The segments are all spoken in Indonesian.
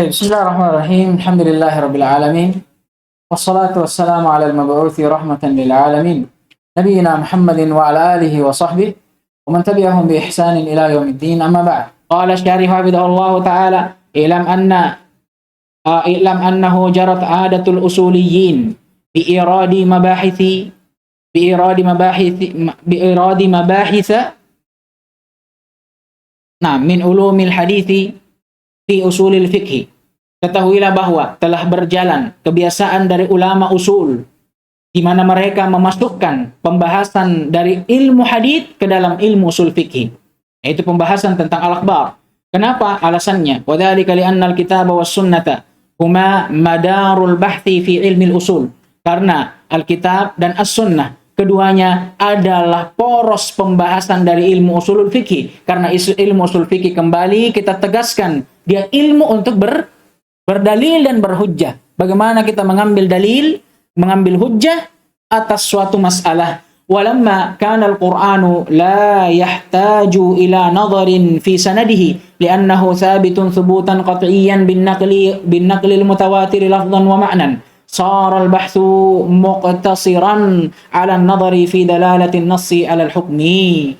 Bismillahirrahmanirrahim. Alhamdulillahirabbil alamin. Wassalatu wassalamu ala al-mab'uthi rahmatan lil alamin. Nabiyyina Muhammadin wa ala alihi wa sahbihi wa man tabi'ahum bi ihsanin ila yaumiddin. Amma ba'd. Qala asy-syarih hafidhahullah ta'ala, i'lam annahu jarat 'adatul usuliyyin bi iradi mabahitha min ulumil hadithi fi usulil fiqh. Ketahuilah bahwa telah berjalan kebiasaan dari ulama usul di mana mereka memasukkan pembahasan dari ilmu hadits ke dalam ilmu usul fikih, yaitu pembahasan tentang al-akhbar. Kenapa? Alasannya, wadzalika li'anna al-kitaba was sunnata huma madarul bahthi fi ilmi al-usul. Karena Alkitab dan as-sunnah keduanya adalah poros pembahasan dari ilmu usulul fikih. Karena ilmu usul fikih, kembali kita tegaskan, dia ilmu untuk berdalil dan berhujjah. Bagaimana kita mengambil dalil, mengambil hujjah atas suatu masalah. Walamma kana al-Qur'anu la yahtaju ila nadharin fi sanadihi li'annahu thabitun thubutan qat'iyyan bin naqli al-mutawatir lafdhan wa ma'nan. Sara al-bahthu muqtasiran 'ala an-nadhari fi dalalati an-nassi 'ala al-hukmi.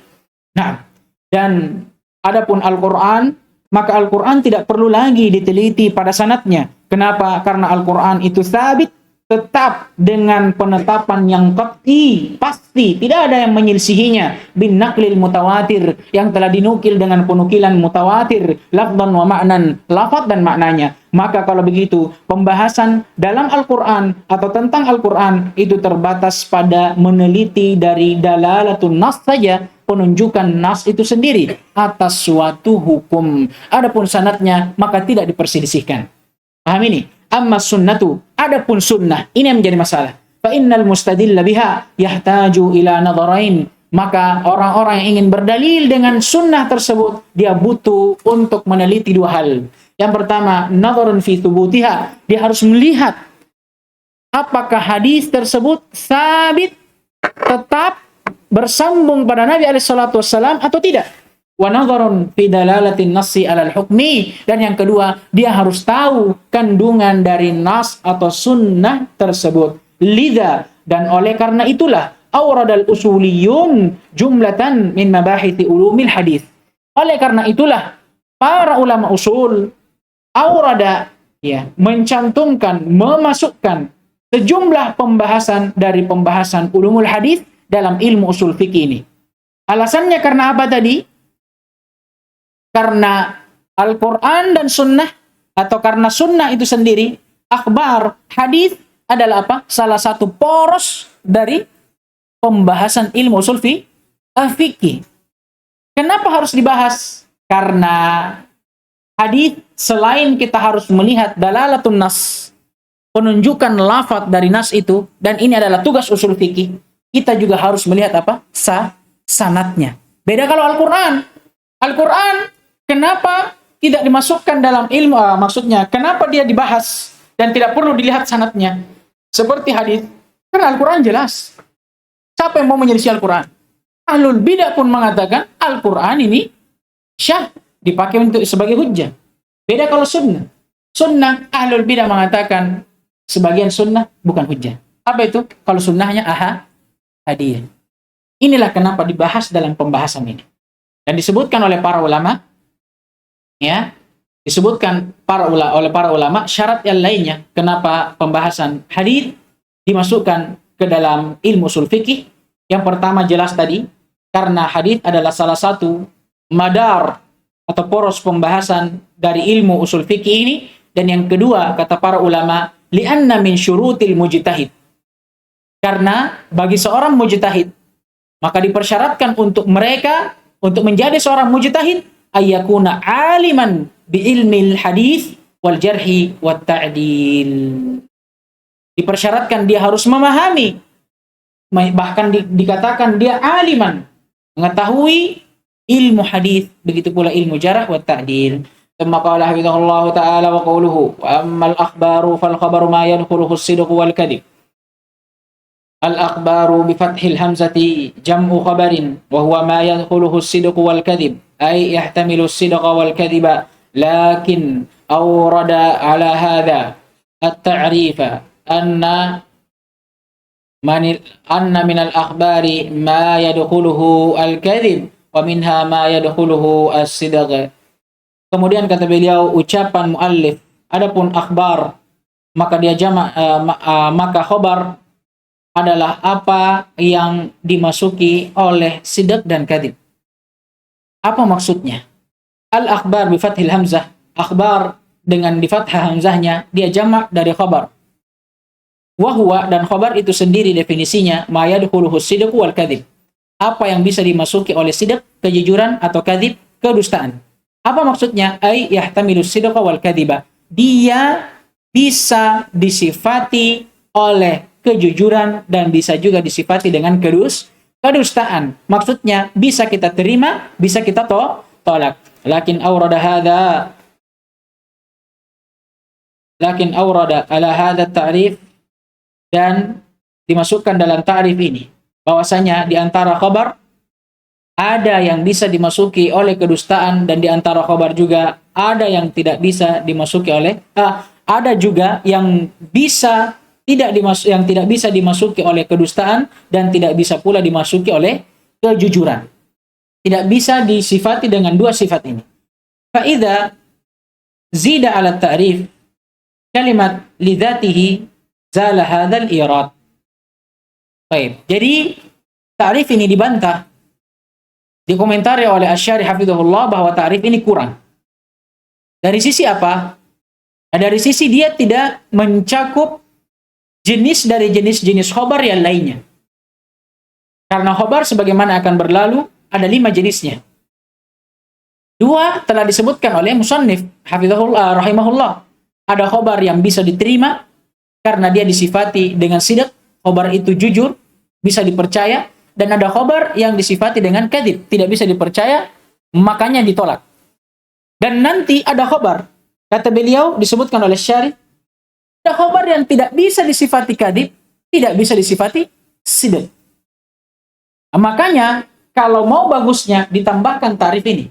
Nah, dan adapun Al-Qur'an, maka Al-Quran tidak perlu lagi diteliti pada sanadnya. Kenapa? Karena Al-Quran itu sabit, tetap dengan penetapan yang qat'i, pasti, tidak ada yang menyelisihinya. Bin naqlil mutawatir, yang telah dinukil dengan penukilan mutawatir, lafdhan wa ma'nan, lafaz dan maknanya. Maka kalau begitu, pembahasan dalam Al-Quran atau tentang Al-Quran itu terbatas pada meneliti dari dalalatun nas saja, penunjukan nas itu sendiri atas suatu hukum. Adapun sanadnya maka tidak diperselisihkan. Paham ini? Amma sunnatu, adapun sunnah, ini yang menjadi masalah. Fa innal mustadilla biha yahtaju ila nadharain. Maka orang-orang yang ingin berdalil dengan sunnah tersebut, dia butuh untuk meneliti dua hal. Yang pertama, nadharun fi thubutiha, dia harus melihat apakah hadis tersebut sabit, tetap bersambung pada Nabi SAW atau tidak. Wa nadharun fi dalalatin nassi 'alal hukmi, dan yang kedua, dia harus tahu kandungan dari nas atau sunnah tersebut. Lidha, dan oleh karena itulah awradal usuliyun jumlatan min mabahiti ulumil hadis. Oleh karena itulah para ulama usul awrada, mencantumkan, memasukkan sejumlah pembahasan dari pembahasan ulumul hadis dalam ilmu usul fikih ini. Alasannya karena apa tadi? Karena Al-Quran dan sunnah, atau karena sunnah itu sendiri, akhbar, hadis adalah apa? Salah satu poros dari pembahasan ilmu usul fikih. Kenapa harus dibahas? Karena hadis, selain kita harus melihat dalalatun nas, penunjukan lafaz dari nas itu, dan ini adalah tugas usul fikih, kita juga harus melihat apa? Sanadnya. Beda kalau Al-Quran. Al-Quran, kenapa tidak dimasukkan dalam ilmu? Maksudnya, kenapa dia dibahas dan tidak perlu dilihat sanadnya? Seperti hadis. Karena Al-Quran jelas. Siapa yang mau menyelisih Al-Quran? Ahlul bidah pun mengatakan Al-Quran ini syah, dipakai untuk sebagai hujjah. Beda kalau sunnah. Sunnah, ahlul bidah mengatakan sebagian sunnah bukan hujjah. Apa itu? Kalau sunnahnya hadis. Inilah kenapa dibahas dalam pembahasan ini. Dan disebutkan oleh para ulama, oleh para ulama syarat yang lainnya kenapa pembahasan hadis dimasukkan ke dalam ilmu usul fikih. Yang pertama jelas tadi, karena hadis adalah salah satu madar atau poros pembahasan dari ilmu usul fikih ini. Dan yang kedua, kata para ulama, li'anna min syurutil mujtahid. Karena bagi seorang mujtahid, maka dipersyaratkan untuk mereka, untuk menjadi seorang mujtahid, ayyakuna aliman bi ilmil hadis wal jarhi wat ta'dil. Dipersyaratkan dia harus memahami, bahkan dikatakan dia aliman, mengetahui ilmu hadis, begitu pula ilmu jarh wat ta'dil. Thumma qala hafizahullah ta'ala wa qawluhu wa ammal akhbaru fal khabaru ma yadkhuluhu as-sidq wal kadhib. Al-akhbaru bi fathil hamzati jam'u khabarin wa huwa ma yadkhuluhu as-sidq wal kadhib ay yahtamilu as-sidqa wal kadhiba lakin awrada ala hadha at-ta'rifa anna min al-akhbari ma yadkhuluhu al-kadhib wa minha ma yadkhuluhu as-sidq. Kemudian kata beliau, ucapan muallif, adapun akhbar maka dia jamak maka khabar adalah apa yang dimasuki oleh sidq dan kadhib. Apa maksudnya? Al-akhbar bi fathil hamzah, akhbar dengan di fathah hamzahnya dia jamak dari khabar. Wa huwa, dan khabar itu sendiri definisinya ma yadkhuluhu sidq wal kadhib. Apa yang bisa dimasuki oleh sidq, kejujuran, atau kadhib, kedustaan. Apa maksudnya? Ay yahtamilu sidqa wal kadhiba. Dia bisa disifati oleh kejujuran dan bisa juga disifati dengan kedustaan. Maksudnya bisa kita terima, bisa kita tolak. Lakin awrada ala hadha ta'rif, dan dimasukkan dalam ta'rif ini bahwasanya di antara khabar ada yang bisa dimasuki oleh kedustaan, dan di antara khabar juga ada yang tidak bisa dimasuki oleh ada juga yang tidak bisa dimasuki oleh kedustaan dan tidak bisa pula dimasuki oleh kejujuran. Tidak bisa disifati dengan dua sifat ini. Fa idza zida ala ta'rif kalimat lidzatihi zala hadzal irad. Baik, jadi ta'rif ini dibantah, dikomentari oleh Asy-Syarih hafizahullah bahwa ta'rif ini kurang. Dari sisi apa? Nah, dari sisi dia tidak mencakup jenis dari jenis-jenis khobar yang lainnya. Karena khobar sebagaimana akan berlalu ada 5 jenisnya. 2 telah disebutkan oleh musannif hafizahullah rahimahullah. Ada khobar yang bisa diterima karena dia disifati dengan sidq, khobar itu jujur, bisa dipercaya, dan ada khobar yang disifati dengan kadhib, tidak bisa dipercaya, makanya ditolak. Dan nanti ada khobar, kata beliau disebutkan oleh Syarih, ada khobar yang tidak bisa disifati kadhib, tidak bisa disifati sidq. Makanya kalau mau bagusnya ditambahkan tarif ini,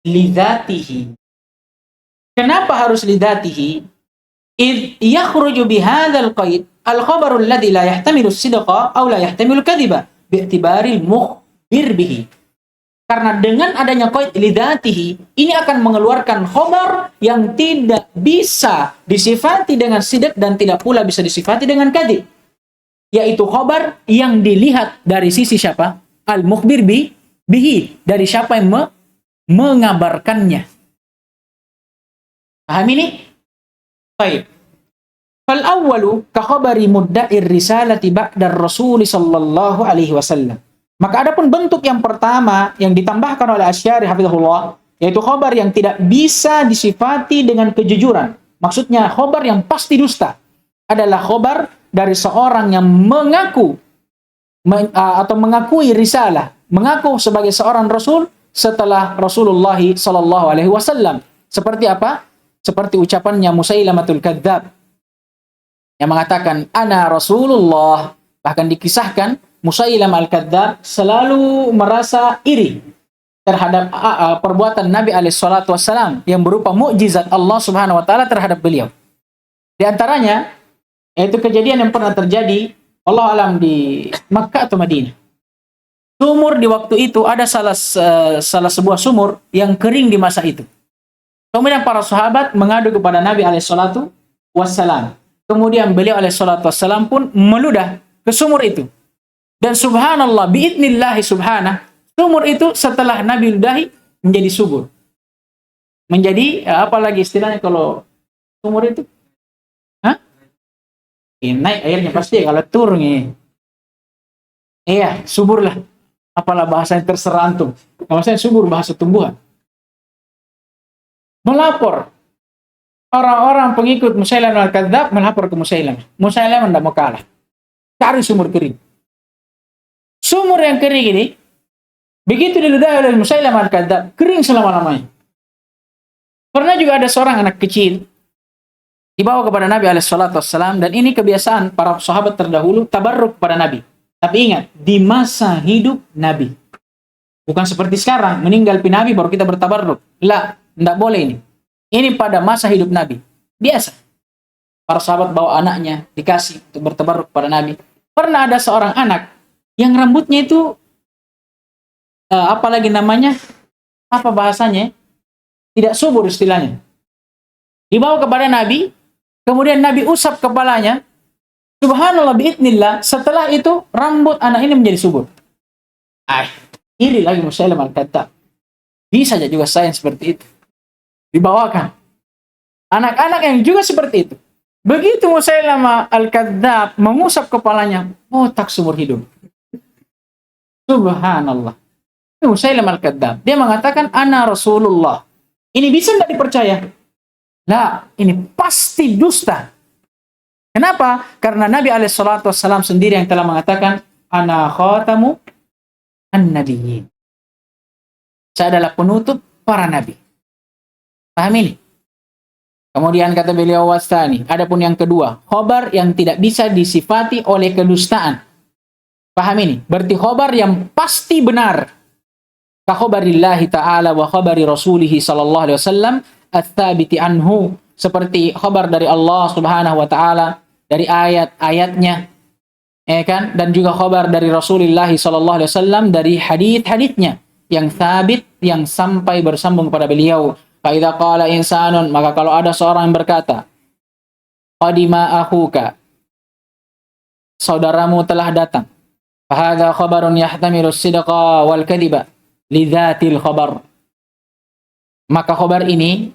lidzatihi. Kenapa harus lidzatihi? Id yakhruju bihadzal qaid al-khabaru alladhi la yahtamilu as-sidqa aw la yahtamilu kadhiba bi'tibari al-mukhbir bihi. Karena dengan adanya qaid lidzatihi, ini akan mengeluarkan khabar yang tidak bisa disifati dengan sidq dan tidak pula bisa disifati dengan kadhib. Yaitu khabar yang dilihat dari sisi siapa? Al-mukhbir bihi, dari siapa yang mengabarkannya. Paham ini? Baik. Fal awwalu ka khabari mudda'ir risalati ba'da Rasul sallallahu alaihi wasallam. Maka adapun bentuk yang pertama yang ditambahkan oleh Asy-Syarih hafizahullah, yaitu khabar yang tidak bisa disifati dengan kejujuran. Maksudnya khabar yang pasti dusta. Adalah khabar dari seorang yang mengaku atau mengakui risalah, mengaku sebagai seorang rasul setelah Rasulullah sallallahu alaihi wasallam. Seperti apa? Seperti ucapannya Musailamatul Kadzdzab yang mengatakan ana Rasulullah. Bahkan dikisahkan Musailamah al-Kadzdzab selalu merasa iri terhadap perbuatan Nabi alaihi salatu wasallam yang berupa mukjizat Allah Subhanahu wa taala terhadap beliau. Di antaranya yaitu kejadian yang pernah terjadi Allah alam di Makkah atau Madinah. Sumur di waktu itu ada salah sebuah sumur yang kering di masa itu. Kemudian para sahabat mengadu kepada Nabi alaihi salatu wassalam. Kemudian beliau alaihi salatu wassalam pun meludah ke sumur itu. Dan subhanallah, biidnillahi subhanah, sumur itu setelah Nabi ludahi menjadi subur. Menjadi, apalagi istilahnya kalau sumur itu? Hah? Naik airnya pasti, kalau turun ini. Iya, subur lah. Apalah bahasanya terserah antum. Bahasanya subur, bahasa tumbuhan. Melapor. Orang-orang pengikut Musailamah al-Kadzdzab melapor ke Musailamah. Musailamah tidak mau kalah. Cari sumur kering. Sumur yang kering ini, begitu diludahi oleh Musailamah al-Kadzdzab, kering selama-lamanya. Pernah juga ada seorang anak kecil dibawa kepada Nabi alaihissalam, dan ini kebiasaan para sahabat terdahulu tabarruk kepada Nabi. Tapi ingat, di masa hidup Nabi. Bukan seperti sekarang, meninggal Nabi baru kita bertabarruk. La, tidak boleh ini. Ini pada masa hidup Nabi. Biasa. Para sahabat bawa anaknya, dikasih untuk bertabarruk kepada Nabi. Pernah ada seorang anak yang rambutnya itu, apalagi namanya, apa bahasanya, tidak subur istilahnya. Dibawa kepada Nabi, kemudian Nabi usap kepalanya, subhanallah biidnillah, setelah itu rambut anak ini menjadi subur. Iri lagi Musailamah Al-Kadzdzab. Bisa saja juga saya seperti itu. Dibawakan. Anak-anak yang juga seperti itu. Begitu Musailamah Al-Kadzdzab mengusap kepalanya, botak seumur hidup. Subhanallah. Musailamah Al-Kadzdzab. Dia mengatakan, ana Rasulullah. Ini bisa nggak dipercaya? Nah, ini pasti dusta. Kenapa? Karena Nabi SAW sendiri yang telah mengatakan, ana khatamu an-nabiyyin. Saya adalah penutup para nabi. Paham ini? Kemudian kata beliau wasani, adapun yang kedua, khobar yang tidak bisa disifati oleh kedustaan. Paham ini? Berarti khobar yang pasti benar. Ka khobarillahi ta'ala wa khobari rasulihi sallallahu alaihi wasallam ats-tsabiti anhu, seperti khobar dari Allah Subhanahu wa taala dari ayat-ayatnya, kan? Dan juga khobar dari Rasulullah sallallahu alaihi wasallam dari hadits-haditsnya yang sabit, yang sampai bersambung kepada beliau. Fa idza qala insanun, maka kalau ada seorang yang berkata, qadima akhuka, saudaramu telah datang. Fa hadza khabarun yahtamilu as-sidqa wal kadhiba lidzatil khabar. Maka khabar ini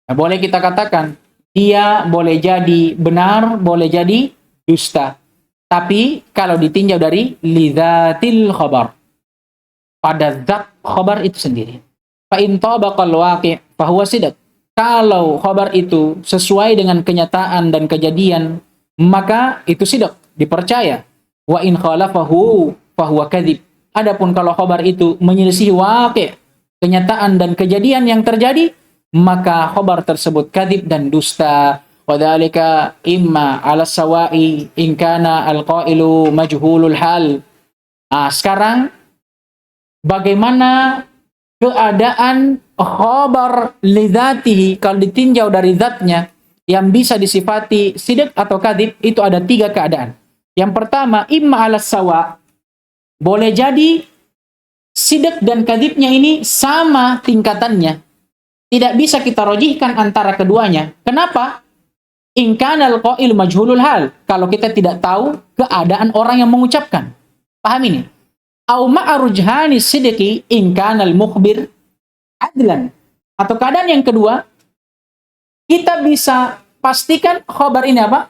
boleh kita katakan dia boleh jadi benar, boleh jadi dusta. Tapi kalau ditinjau dari lidzatil khabar, pada zat khabar itu sendiri. Fa in tabaqal waqi' fa huwa sidq. Kalau khabar itu sesuai dengan kenyataan dan kejadian, maka itu sidq, dipercaya. Wa in khalafahu fa huwa kadzib. Adapun kalau khabar itu menyelisih waqi', kenyataan dan kejadian yang terjadi, maka khabar tersebut kadzib dan dusta. Wadzalika imma 'ala sawa'i in kana al-qailu majhulul hal. Sekarang bagaimana keadaan khabar lidzatihi kalau ditinjau dari zatnya yang bisa disifati sidq atau kadzib, itu ada 3 keadaan. Yang pertama, imma 'ala sawa', boleh jadi sidq dan kadzibnya ini sama tingkatannya. Tidak bisa kita rojihkan antara keduanya. Kenapa? In kana al-qail majhulul hal. Kalau kita tidak tahu keadaan orang yang mengucapkan. Paham ini? Au ma'arujhani sidqi in kana al-mukhbir adlan. Atau keadaan yang kedua, kita bisa pastikan khabar ini apa?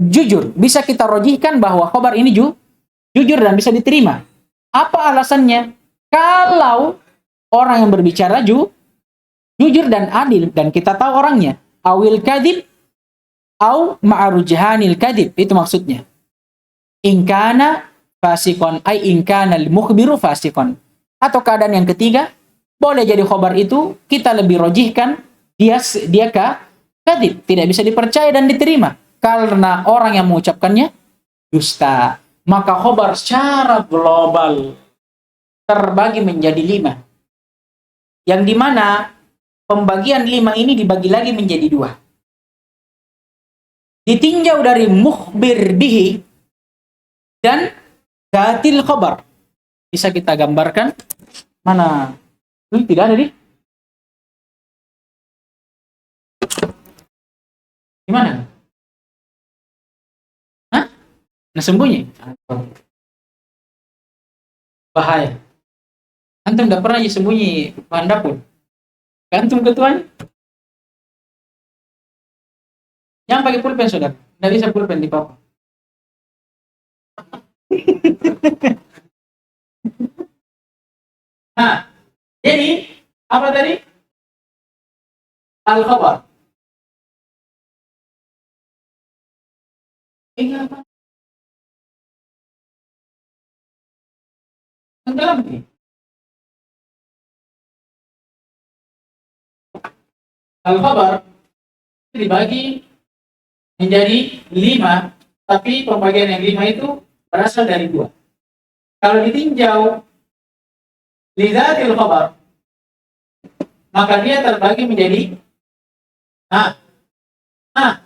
Jujur. Bisa kita rojihkan bahwa khabar ini jujur dan bisa diterima. Apa alasannya? Kalau orang yang berbicara jujur dan adil, dan kita tahu orangnya. Awil kadhib, au ma'arujhanil kadhib. Itu maksudnya. Inkana fasikon, ay inkana al-mukhbiru fasikon. Atau keadaan yang ketiga, boleh jadi khabar itu kita lebih rojihkan, dia kadhib, tidak bisa dipercaya dan diterima. Karena orang yang mengucapkannya dusta. Maka khabar secara global terbagi menjadi 5. Yang dimana pembagian 5 ini dibagi lagi menjadi 2. Ditinjau dari mukhbir bihi dan datil khabar. Bisa kita gambarkan. Mana? Ini tidak ada, di? Gimana? Hah? Nah, sembunyi? Bahaya. Antum tidak pernah sembunyi bahan dapur. Antum ketuanya. Yang pakai pulpen, saudara. Tidak bisa pulpen di papa. Nah, jadi apa tadi? Al-khabar. Ini apa? Tenggelam nih. Al-khabar dibagi menjadi 5, tapi pembagian yang 5 itu berasal dari 2. Kalau ditinjau lidzatil khabar, maka dia terbagi menjadi Nah, nah,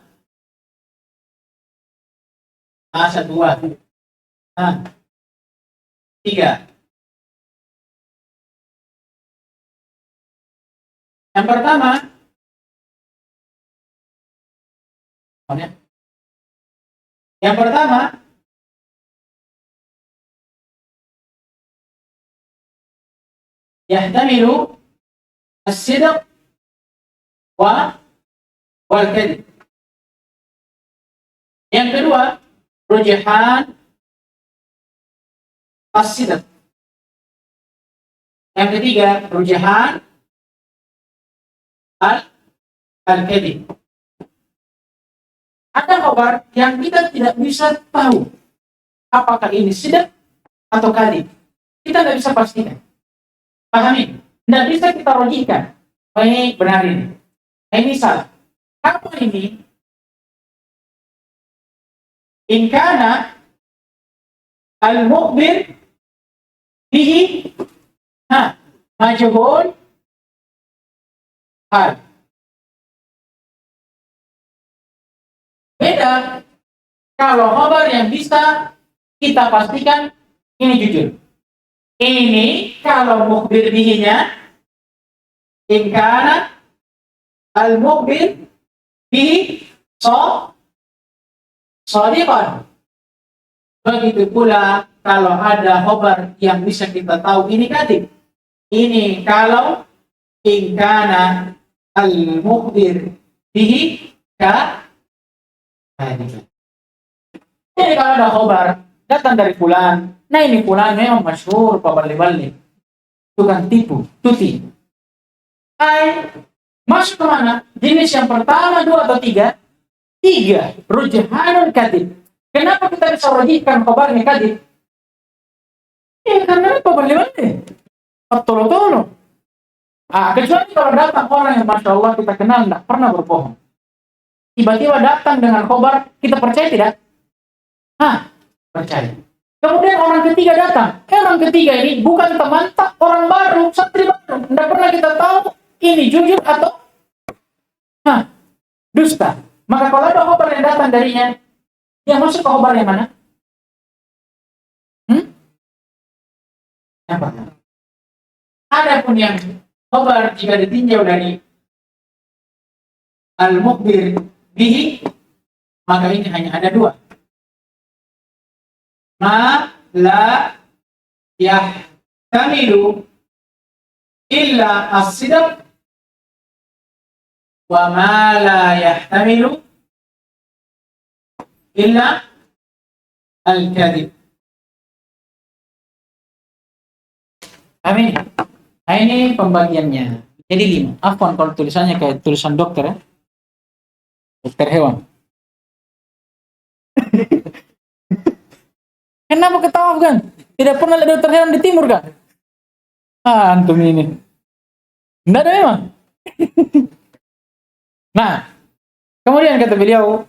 masa dua. Nah, tiga. Yang pertama, yang pertama, yahtamilu as-sidq wal kadhib. Yang kedua, rujahan as-sidq. Yang ketiga, rujahan al-kadhib. Ada kabar yang kita tidak bisa tahu apakah ini sidq atau kadhib. Kita tidak bisa pastikan. Pahami? Tidak bisa kita rojikan. Oh, ini benar ini. Ini salah. Apa ini? In kana al-mukhbir bihi majhul hal. Beda kalau khabar yang bisa kita pastikan ini jujur. Ini kalau mukhbir bihinya in kana al-mukhbir bihi shadiqan. Begitu pula kalau ada khabar yang bisa kita tahu ini kadhib. Ini kalau in kana al-mukhbir bihi kadhib. Jadi kalau ada khabar datang dari fulan, nah ini fulan memang masyhur pabalik-balik, tukang tipu, tuti. Masuk ke mana? Jenis yang pertama, dua atau tiga? Tiga, rujahanul kadhib. Kenapa kita bisa rojihkan khabarnya kadhib? Ya karena pabalik-balik, tolo-tolo. Kecuali kalau datang orang yang masya Allah kita kenal tidak pernah berbohong. Tiba-tiba datang dengan khabar, kita percaya tidak? Percaya. Kemudian orang ketiga datang. Orang ketiga ini bukan teman, tak orang baru, santri baru. Tidak pernah kita tahu ini jujur atau dusta. Maka kalau ada khabar yang datang darinya, yang masuk ke khabar yang mana? Yang pertama. Adapun yang khabar jika ditinjau dari al-mukhbir bihi, maka ini hanya ada dua. Ma la yahtamilu illa as-sidq wa ma la yahtamilu illa al-kadhib. Amin. Nah, ini pembagiannya. Jadi 5. Afwan kalau tulisannya kayak tulisan dokter ya. Dokter hewan. Kenapa ketawa kan? Tidak pernah lihat dokter hewan di timur kan? Antum ini. Tidak ada memang. Nah, kemudian kata beliau,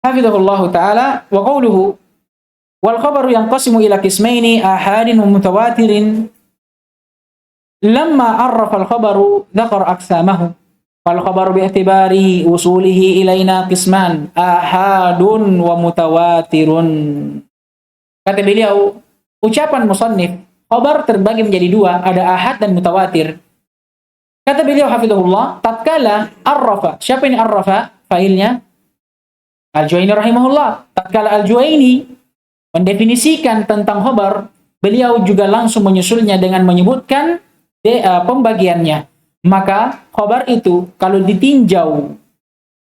hafizahullahu ta'ala, wa qawluhu, wal khabaru yanqasimu ila qismaini ahadin wa mutawatirin. Lamma arrafa al-khabaru dzakara aqsamahu. Fal khabaru bi'tibari usulihi ilaina qisman ahadun wa mutawatirun. Kata beliau, ucapan musannif, khabar terbagi menjadi dua, ada ahad dan mutawatir. Kata beliau hafizahullah, tatkala arrafa, siapa ini arrafa? Failnya Al-Juwaini rahimahullah. Tatkala Al-Juwaini mendefinisikan tentang khabar, beliau juga langsung menyusulnya dengan menyebutkan pembagiannya. Maka khabar itu kalau ditinjau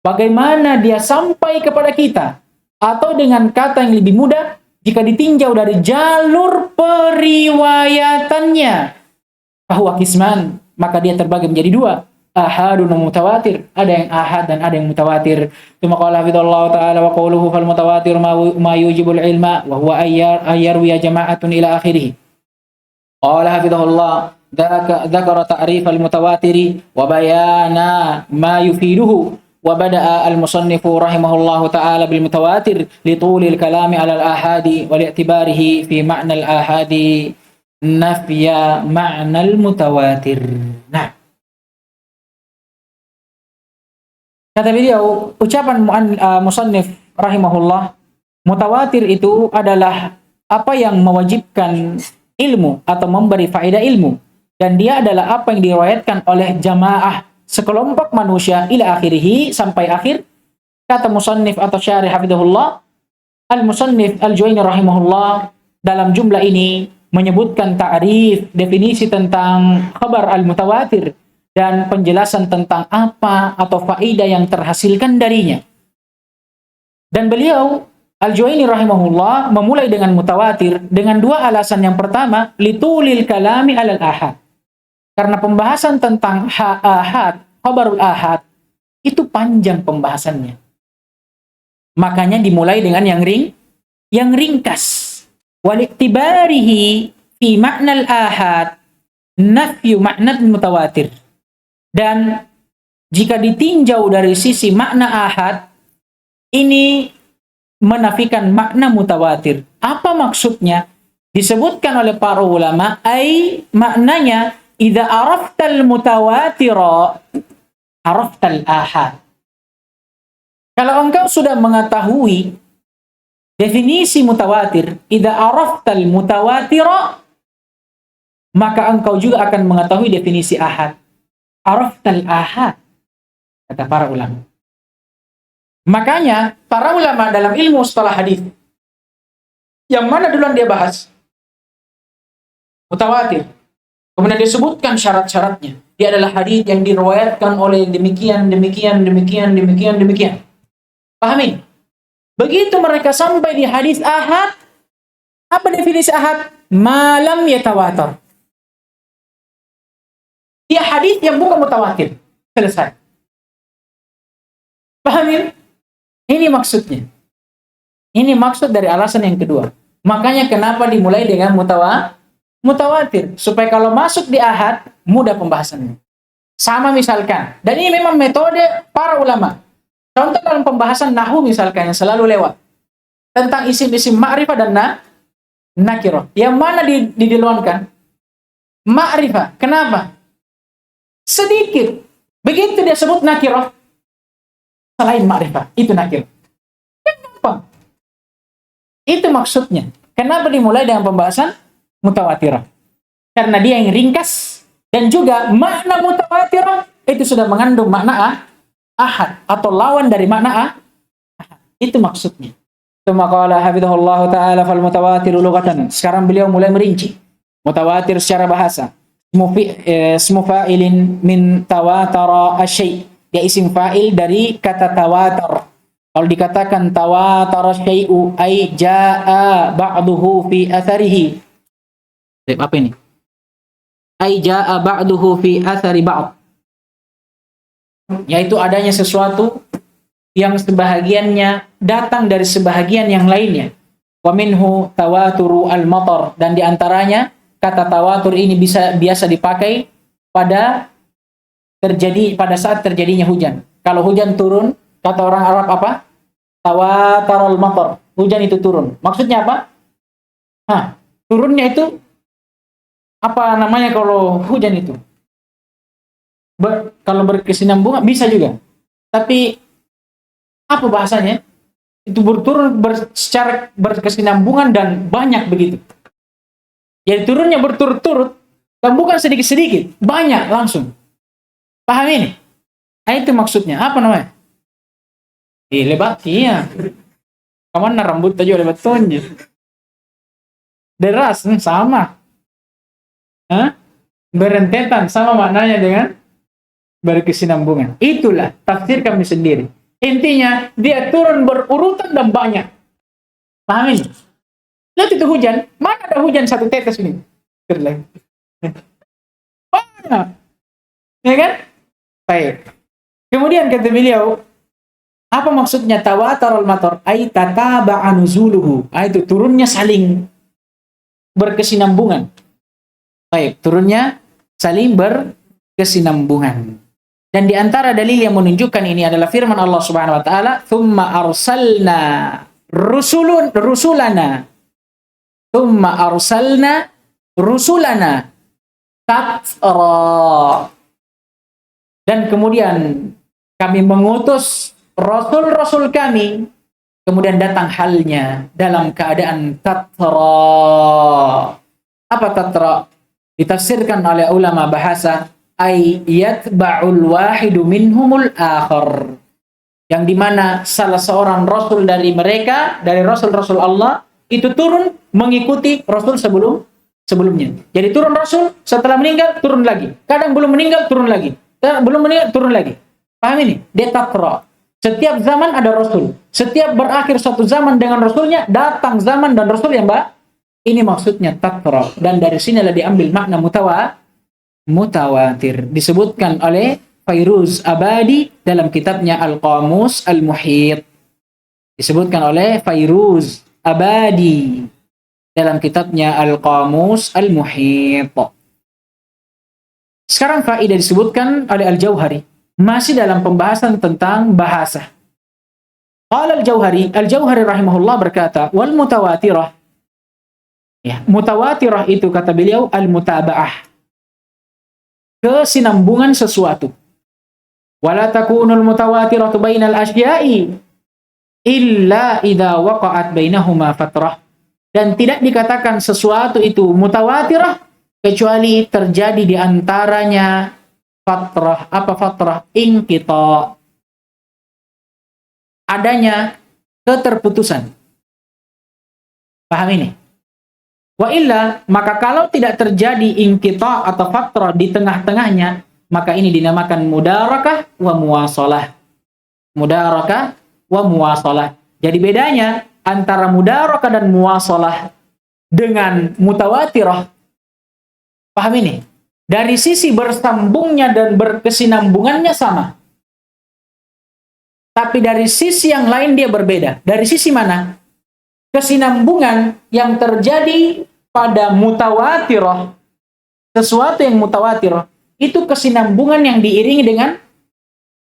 bagaimana dia sampai kepada kita, atau dengan kata yang lebih mudah, jika ditinjau dari jalur periwayatannya, bahwa kisman, maka dia terbagi menjadi dua, ahadun wa mutawatir. Ada yang ahad dan ada yang mutawatir. Tsumma qala hafizallahu ta'ala wa qawluhu fal mutawatir ma yujibul ilma wa huwa ayyarwi jama'atun ila akhirih. Qala hafizahullah dzakara ta'rif al-mutawatiri wa bayana ma yufiduhu wa bada'a al-musannifu rahimahullahu ta'ala bil mutawatir li tulil kalami 'ala al-ahadi wa li'tibarihi fi ma'na al-ahadi nafya ma'na al-mutawatir. Nah, Kata beliau, ucapan musannif rahimahullah, mutawatir itu adalah apa yang mewajibkan ilmu atau memberi faedah ilmu, dan dia adalah apa yang diriwayatkan oleh jamaah sekelompok manusia ila akhirih, sampai akhir. Kata musannif atau syarih hafizahullah, al-musannif al-Juwaini rahimahullah dalam jumlah ini menyebutkan ta'rif, definisi tentang khabar al-mutawatir, dan penjelasan tentang apa atau faedah yang terhasilkan darinya. Dan beliau Al-Juwaini rahimahullah memulai dengan mutawatir dengan dua alasan. Yang pertama, litulil kalami alal ahad. Karena pembahasan tentang ahad, khabarul ahad, itu panjang pembahasannya. Makanya dimulai dengan yang ringkas. Waliktibarihi fi maknal ahad nafyu makna mutawatir. Dan jika ditinjau dari sisi makna ahad, ini menafikan makna mutawatir. Apa maksudnya? Disebutkan oleh para ulama, maknanya idza araftal mutawatira araftal ahad. Kalau engkau sudah mengetahui definisi mutawatir, idza araftal mutawatira, maka engkau juga akan mengetahui definisi ahad. Araftal ahad, kata para ulama. Makanya para ulama dalam ilmu mustalah hadis, yang mana duluan dia bahas? Mutawatir. Kemudian disebutkan syarat-syaratnya. Dia adalah hadis yang diriwayatkan oleh demikian. Pahamin? Begitu mereka sampai di hadis ahad, apa definisi ahad? Malam yatawatar. Dia hadis yang bukan mutawatir. Selesai. Pahamin? Ini maksudnya. Ini maksud dari alasan yang kedua. Makanya kenapa dimulai dengan mutawatir. Supaya kalau masuk di ahad, mudah pembahasannya. Sama misalkan. Dan ini memang metode para ulama. Contoh dalam pembahasan nahwu misalkan yang selalu lewat. Tentang isim-isim ma'rifah dan nakirah. Yang mana didiluankan? Ma'rifah. Kenapa? Sedikit. Begitu dia sebut nakirah, selain ma'rifah, itu nakirah. Kenapa? Itu maksudnya. Kenapa dimulai dengan pembahasan mutawatirah? Karena dia yang ringkas, dan juga makna mutawatirah itu sudah mengandung makna ahad, atau lawan dari makna ahad. Itu maksudnya. Tsumma qala hafizahullah ta'ala fal mutawatiru lughatan. Sekarang beliau mulai merinci mutawatir secara bahasa. Ismu fa'ilin min tawatara asyai'. Dia isim fa'il dari kata tawatar. Kalau dikatakan tawatara syai'u ay ja'a ba'duhu fi atharihi. Apa ini? Ay ja'a ba'duhu fi athari ba'd. Yaitu adanya sesuatu yang sebahagiannya datang dari sebahagian yang lainnya. Wa minhu tawaturu al-matar. Dan diantaranya kata tawatur ini biasa dipakai pada saat terjadinya hujan. Kalau hujan turun, kata orang Arab apa? Tawatarul matar. Hujan itu turun. Maksudnya apa? Turunnya itu apa namanya kalau hujan itu? Kalau berkesinambungan bisa juga. Tapi apa bahasanya? Itu berturun secara berkesinambungan dan banyak begitu. Jadi turunnya berturut-turut dan bukan sedikit-sedikit, banyak langsung. Paham ini? Nah, itu maksudnya. Apa namanya? Lebat, iya. Kemana rambut aja lebat tonnya. Deras, sama. Berentetan, sama maknanya dengan berkesinambungan. Itulah tafsir kami sendiri. Intinya, dia turun berurutan dan banyak. Paham ini? Lihat itu hujan. Mana ada hujan satu tetes ini? Banyak. Ya kan? Baik. Kemudian kata beliau, apa maksudnya tawatarul matar? Ai tataba'a nuzuluhu. Itu turunnya saling berkesinambungan. Baik, turunnya saling berkesinambungan. Dan di antara dalil yang menunjukkan ini adalah firman Allah Subhanahu wa taala, "Tsumma arsalna rusulana." Tsumma arsalna rusulana tatra. Dan kemudian Kami mengutus rasul-rasul kami, kemudian datang halnya dalam keadaan tatra. Apa tatra? Ditafsirkan oleh ulama bahasa, ay yatba'ul wahidu minhumul akhar. Yang dimana salah seorang rasul dari mereka, dari rasul-rasul Allah, itu turun mengikuti rasul sebelumnya. Jadi turun rasul, setelah meninggal turun lagi. Kadang belum meninggal turun lagi. Belum meninggal turun lagi. Paham ini? Dia tatra. Setiap zaman ada rasul. Setiap berakhir suatu zaman dengan rasulnya, datang zaman dan rasul yang ini maksudnya tatra. Dan dari sinilah diambil makna mutawatir. Disebutkan oleh Fairuz Abadi dalam kitabnya Al-Qamus Al-Muhit. Disebutkan oleh Fairuz Abadi dalam kitabnya Al-Qamus Al-Muhit. Sekarang faedah disebutkan oleh Al-Jauhari. Masih dalam pembahasan tentang bahasa. Qala Al-Jauhari rahimahullah berkata, wal mutawatirah. Ya, mutawatirah itu kata beliau al-mutaba'ah. Kesinambungan sesuatu. Wala takunul mutawatiratu bainal asya'i illa idza waqa'at bainahuma fatrah. Dan tidak dikatakan sesuatu itu mutawatirah kecuali terjadi di antaranya fatrah. Apa fatrah? Inqita. Adanya keterputusan. Paham ini? Wa illa, maka kalau tidak terjadi inqita atau fatrah di tengah-tengahnya, maka ini dinamakan mudarakah wa muwasalah. Mudarakah wa muwasalah. Jadi bedanya antara mudarakah dan muwasalah dengan mutawatirah. Paham ini? Dari sisi bersambungnya dan berkesinambungannya sama. Tapi dari sisi yang lain dia berbeda. Dari sisi mana? Kesinambungan yang terjadi pada mutawatirah, sesuatu yang mutawatirah, itu kesinambungan yang diiringi dengan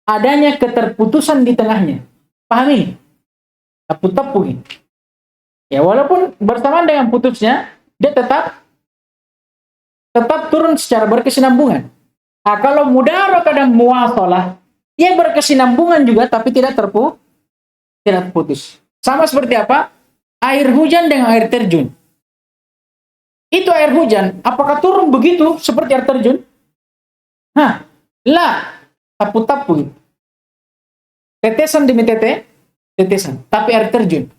adanya keterputusan di tengahnya. Paham ini? Tepu-tepu ini. Ya, walaupun bersamaan dengan putusnya, dia tetap turun secara berkesinambungan. Nah, kalau mudarakah dan muwasalah, dia berkesinambungan juga tapi tidak terputus. Sama seperti apa? Air hujan dengan air terjun. Itu air hujan, apakah turun begitu seperti air terjun? Tapu-tapu. Tetesan demi tetesan, tapi air terjun.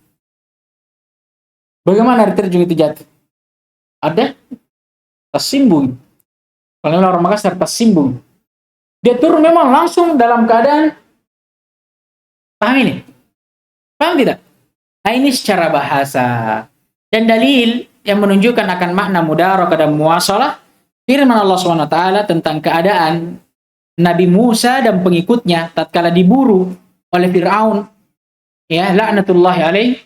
Bagaimana air terjun itu jatuh? Ada tersimbung. Kalau orang Makassar tersimbung. Dia turun memang langsung dalam keadaan. Paham ini? Paham tidak? Nah, ini secara bahasa. Dan dalil yang menunjukkan akan makna mudarakah dan muwasalah, firman Allah SWT tentang keadaan Nabi Musa dan pengikutnya tatkala diburu oleh Fir'aun, ya, laknatullahi alaih,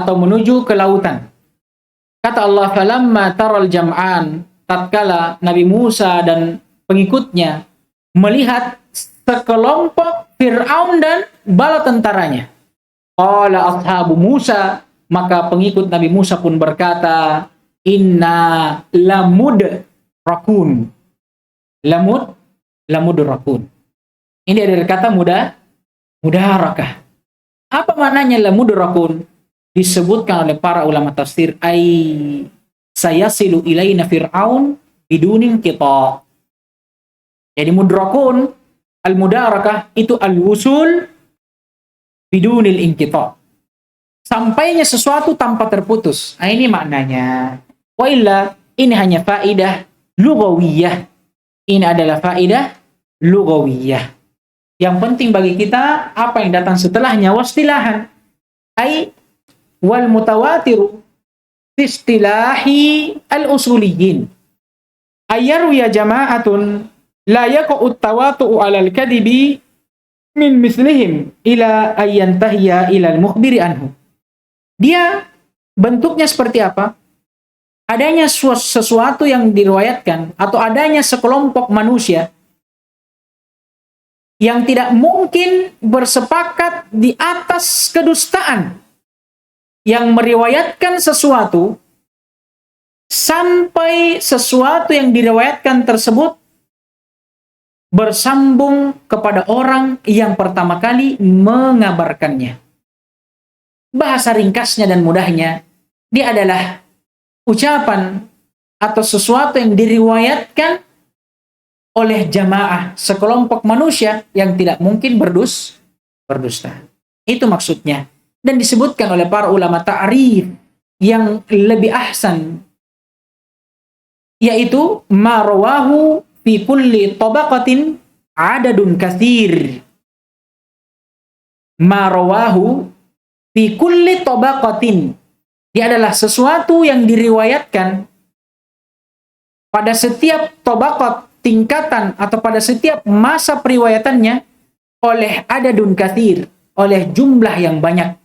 atau menuju ke lautan. Kata Allah, falamma taral jam'an, tatkala Nabi Musa dan pengikutnya melihat sekelompok Fir'aun dan bala tentaranya. Qala ashabu Musa, maka pengikut Nabi Musa pun berkata, inna lamud rakun. Lamud rakun. Ini dari kata mudarakah. Apa maknanya lamud rakun? Disebutkan oleh para ulama tafsir, ay sayasilu ilaina fir'aun bidunin kita. Jadi mudrakun, al-mudarakah itu al-wusul bidunil inqita. Sampainya sesuatu tanpa terputus. Nah, ini maknanya. Wa illa, ini hanya faidah lughawiyah. Ini adalah faidah lughawiyah. Yang penting bagi kita apa yang datang setelahnya, wastilahan. Ai wal mutawatiru istilahi al-usuliyin. Ayyaru ya jama'atun la yaqa'u tawatu'u 'alal kadibi min mislihim ila ayyantahiya ila al-mukhbiri anhu. Dia bentuknya seperti apa? Adanya sesuatu yang diriwayatkan atau adanya sekelompok manusia yang tidak mungkin bersepakat di atas kedustaan, yang meriwayatkan sesuatu sampai sesuatu yang diriwayatkan tersebut bersambung kepada orang yang pertama kali mengabarkannya. Bahasa ringkasnya dan mudahnya, dia adalah ucapan atau sesuatu yang diriwayatkan oleh jamaah, sekelompok manusia yang tidak mungkin berdusta. Itu maksudnya. Dan disebutkan oleh para ulama ta'rif yang lebih ahsan, yaitu ma rawahu fi kulli tabaqatin adadun katsir. Ma rawahu fi kulli tabaqatin. Dia adalah sesuatu yang diriwayatkan pada setiap tabaqat, tingkatan, atau pada setiap masa periwayatannya oleh adadun katsir, oleh jumlah yang banyak.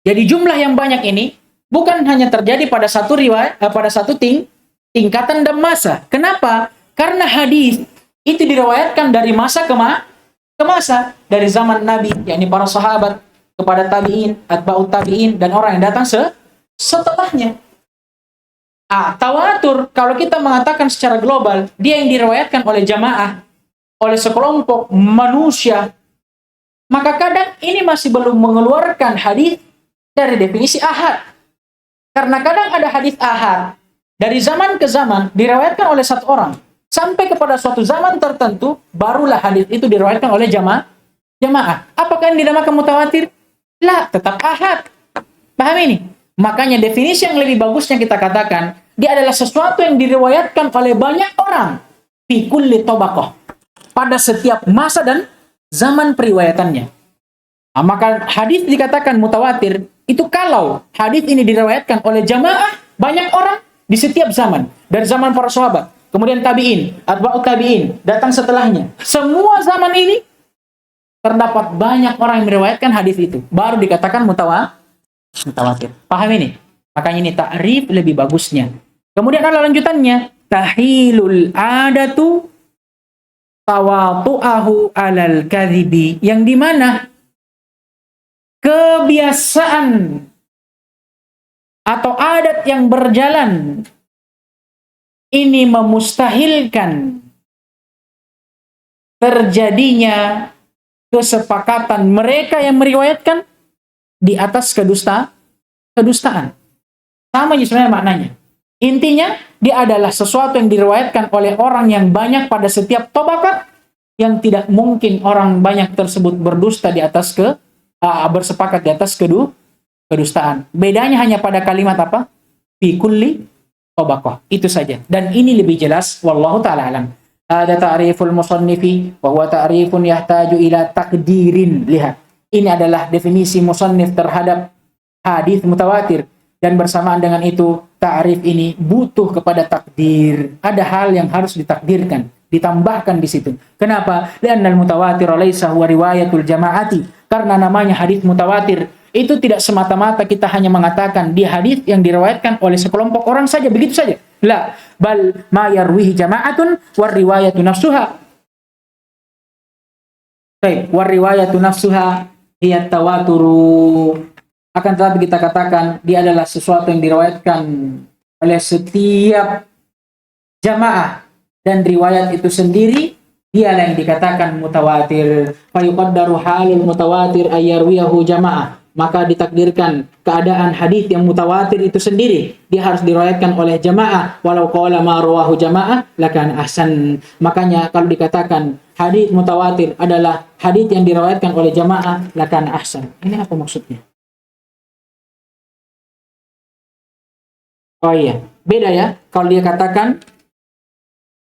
Jadi jumlah yang banyak ini bukan hanya terjadi pada satu riwayat, pada satu tingkatan dan masa. Kenapa? Karena hadis itu diriwayatkan dari masa ke masa, dari zaman Nabi, yakni para sahabat, kepada tabi'in, atba'ut tabi'in, dan orang yang datang setelahnya. Tawatur, kalau kita mengatakan secara global, dia yang diriwayatkan oleh jamaah, oleh sekelompok manusia, maka kadang ini masih belum mengeluarkan hadis dari definisi ahad. Karena kadang ada hadis ahad dari zaman ke zaman diriwayatkan oleh satu orang, sampai kepada suatu zaman tertentu barulah hadis itu diriwayatkan oleh jamaah. Apakah yang dinamakan mutawatir? Lah, tetap ahad. Paham ini? Makanya definisi yang lebih bagusnya kita katakan, dia adalah sesuatu yang diriwayatkan oleh banyak orang fi kulli tabaqah, pada setiap masa dan zaman periwayatannya. Maka hadis dikatakan mutawatir itu kalau hadis ini diriwayatkan oleh jamaah banyak orang di setiap zaman, dari zaman para sahabat, kemudian tabi'in, atba'ut tabi'in, datang setelahnya. Semua zaman ini terdapat banyak orang yang meriwayatkan hadis itu, baru dikatakan mutawatir. Paham ini? Makanya ini ta'rif lebih bagusnya. Kemudian ada lanjutannya, tahilul adatu tawatu'ahu alal kadhibi, yang dimana kebiasaan atau adat yang berjalan ini memustahilkan terjadinya kesepakatan mereka yang meriwayatkan di atas kedustaan. Sama sebenarnya maknanya. Intinya, dia adalah sesuatu yang diriwayatkan oleh orang yang banyak pada setiap tabaqat, yang tidak mungkin orang banyak tersebut berdusta di atas bersepakat di atas kedustaan. Bedanya hanya pada kalimat apa? Fi kulli tabaqah. Itu saja. Dan ini lebih jelas, wallahu ta'ala alam. Ada ta'riful musannifi wa huwa ta'rifun yahtaju ila takdirin. Lihat, ini adalah definisi musannif terhadap hadis mutawatir, dan bersamaan dengan itu ta'rif ini butuh kepada takdir. Ada hal yang harus ditakdirkan, ditambahkan di situ. Kenapa? Li'annal mutawatir laisa huwa riwayatul jama'ati. Karena namanya hadis mutawatir itu tidak semata-mata kita hanya mengatakan dia hadis yang diriwayatkan oleh sekelompok orang saja, begitu saja. La, bal ma yarwihi jama'atun war riwayatu nafsuha. Baik, war riwayatu nafsuha hiya tawaturu. Akan tetapi kita katakan dia adalah sesuatu yang diriwayatkan oleh setiap jamaah, dan riwayat itu sendiri dialah yang dikatakan mutawatir. Fayuqaddaru halul mutawatir ayyarwiyahu jamaah. Maka ditakdirkan keadaan hadis yang mutawatir itu sendiri, dia harus diriwayatkan oleh jamaah. Walau qala ma rawahu jamaah lakan ahsan. Makanya kalau dikatakan hadis mutawatir adalah hadis yang diriwayatkan oleh jamaah, lakan ahsan. Ini apa maksudnya? Oh iya, beda ya kalau dia katakan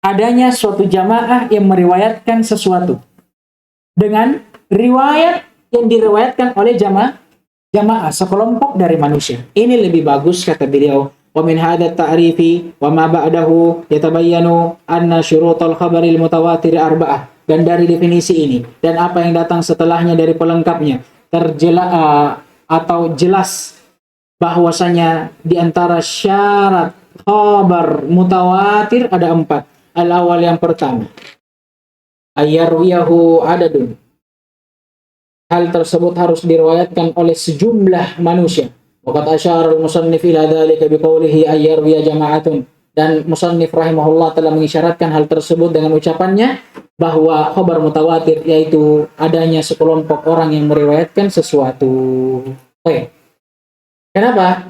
adanya suatu jamaah yang meriwayatkan sesuatu dengan riwayat yang diriwayatkan oleh jamaah sekelompok dari manusia. Ini lebih bagus, kata beliau. Wa min hadha ta'rifi wa ma ba'dahu yatabayyanu anna syurutal khabaril mutawatir arba'ah. Dan dari definisi ini dan apa yang datang setelahnya dari pelengkapnya jelas bahwasanya di antara syarat khabar mutawatir ada 4. Al-awwal, yang pertama, ayyarwiyahu adadun. Hal tersebut harus diriwayatkan oleh sejumlah manusia. Waqad asyara al-musannif ila dzalika biqoulihi ayyarwiya jama'atun. Dan musannif rahimahullah telah mengisyaratkan hal tersebut dengan ucapannya bahwa khabar mutawatir yaitu adanya sekelompok orang yang meriwayatkan sesuatu. Oke. Kenapa?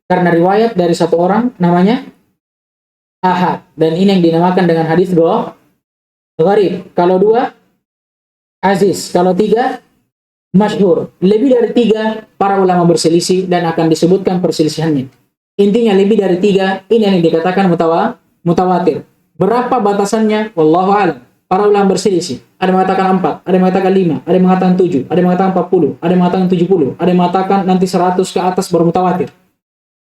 Karena riwayat dari satu orang namanya ahad, dan ini yang dinamakan dengan hadis gharib. Kalau dua, aziz. Kalau tiga, masyhur. Lebih dari tiga, para ulama berselisih dan akan disebutkan perselisihannya. Intinya lebih dari tiga, ini yang dikatakan mutawatir. Berapa batasannya? Wallahu a'lam. Para ulama berselisih. Ada yang mengatakan 4, ada yang mengatakan 5, ada yang mengatakan 7, ada yang mengatakan 40, ada yang mengatakan 70, ada yang mengatakan nanti 100 ke atas baru mutawatir.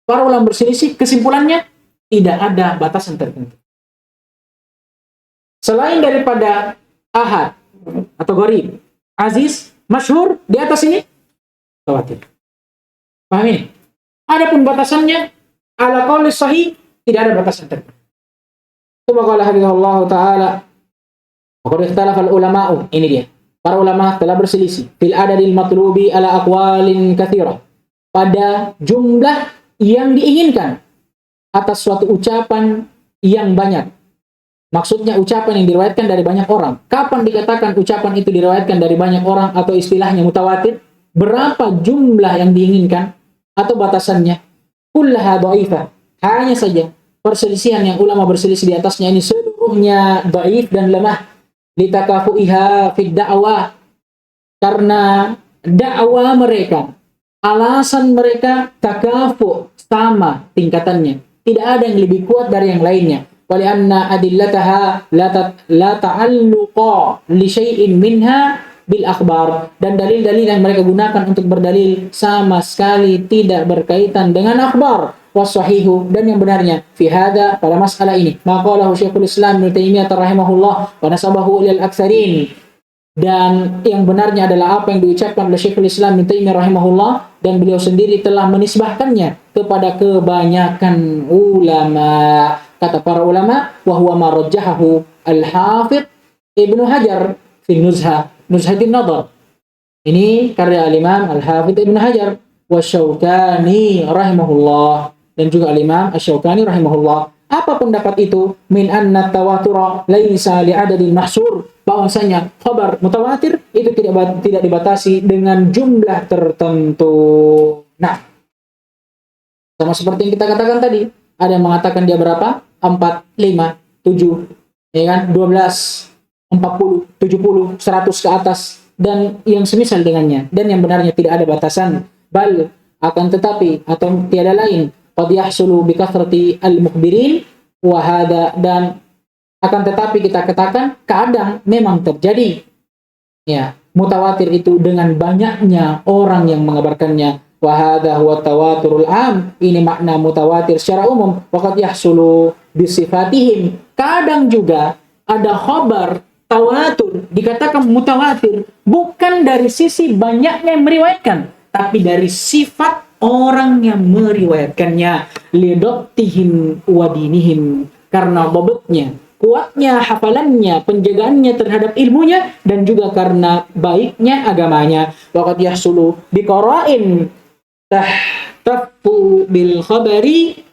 Para ulama berselisih, kesimpulannya tidak ada batasan tertentu. Selain daripada ahad atau gharib, aziz, masyhur, di atas ini mutawatir. Paham ini? Adapun batasannya ala qauli sahih, tidak ada batasan tertentu. Tsumma qala hafizahullah taala wa qad ikhtalafa al-ulama'u, ini dia. Para ulama telah berselisih fil adadil matlubi ala aqwalin katsirah, pada jumlah yang diinginkan atas suatu ucapan yang banyak. Maksudnya ucapan yang diriwayatkan dari banyak orang. Kapan dikatakan ucapan itu diriwayatkan dari banyak orang atau istilahnya mutawatir? Berapa jumlah yang diinginkan atau batasannya? Kullaha dhaifah. Hanya saja perselisihan yang ulama berselisih di atasnya ini seluruhnya dhaif dan lemah. Litakafu'iha fid da'wah. Karena dakwah mereka, alasan mereka takafu, sama tingkatannya. Tidak ada yang lebih kuat dari yang lainnya. Walianna adillataha la ta'alluqa li syai'in minha bil akhbar, dan dalil-dalil yang mereka gunakan untuk berdalil sama sekali tidak berkaitan dengan akhbar. Wasahihu, dan yang benarnya fi hada, pada masalah ini, maqalahu Syekhul Islam Ibnu Taimiyah rahimahullah wa nasabahu lil aktsarin, dan yang benarnya adalah apa yang diucapkan oleh Syekhul Islam Ibnu Taimiyah rahimahullah, dan beliau sendiri telah menisbahkannya kepada kebanyakan ulama. Kata para ulama, wa huwa ma rajjahahu al-Hafidz Ibnu Hajar fi Nuzhatin Nadar. Ini karya al-Imam Al-Hafidz Ibnu Hajar wa Syaukani rahimahullah, dan juga al-Imam Asy-Syaukani rahimahullah. Apa pendapat itu? Min anna tawatura laisa li'adadin mahsur, bahwasanya khabar mutawatir itu tidak dibatasi dengan jumlah tertentu. Nah, sama seperti yang kita katakan tadi, ada yang mengatakan dia berapa? 4, 5, 7, ya kan? 12, 40, 70, 100 ke atas, dan yang semisal dengannya. Dan yang benarnya tidak ada batasan. Bal, akan tetapi, atau tiada lain, qad yahsulu bi kathrati al-mukhbirin wa hada, dan akan tetapi kita katakan kadang memang terjadi ya mutawatir itu dengan banyaknya orang yang mengabarkannya. Wa hadha huwa tawaturul am, ini makna mutawatir secara umum. Waqad yahsulu bi sifatihim, kadang juga ada khabar tawatur dikatakan mutawatir bukan dari sisi banyaknya yang meriwayatkan, tapi dari sifat orang yang meriwayatkannya. Lidabtihim wa dinihim, karena bobotnya, kuatnya hafalannya, penjagaannya terhadap ilmunya, dan juga karena baiknya agamanya. Waqad yahsulu biqara'in tahtafu bil khabari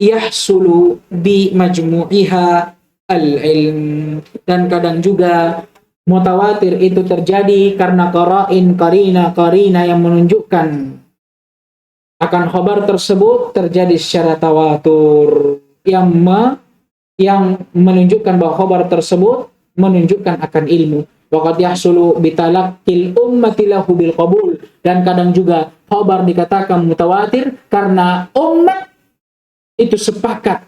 yahsulu bi majmu'iha al-ilm, dan kadang juga mutawatir itu terjadi karena qarina yang menunjukkan akan khabar tersebut terjadi secara tawatur, yang menunjukkan bahwa khabar tersebut menunjukkan akan ilmu. Waqad yahsulu bitalaqqil ummati lahu bil qabul, dan kadang juga khabar dikatakan mutawatir karena umat itu sepakat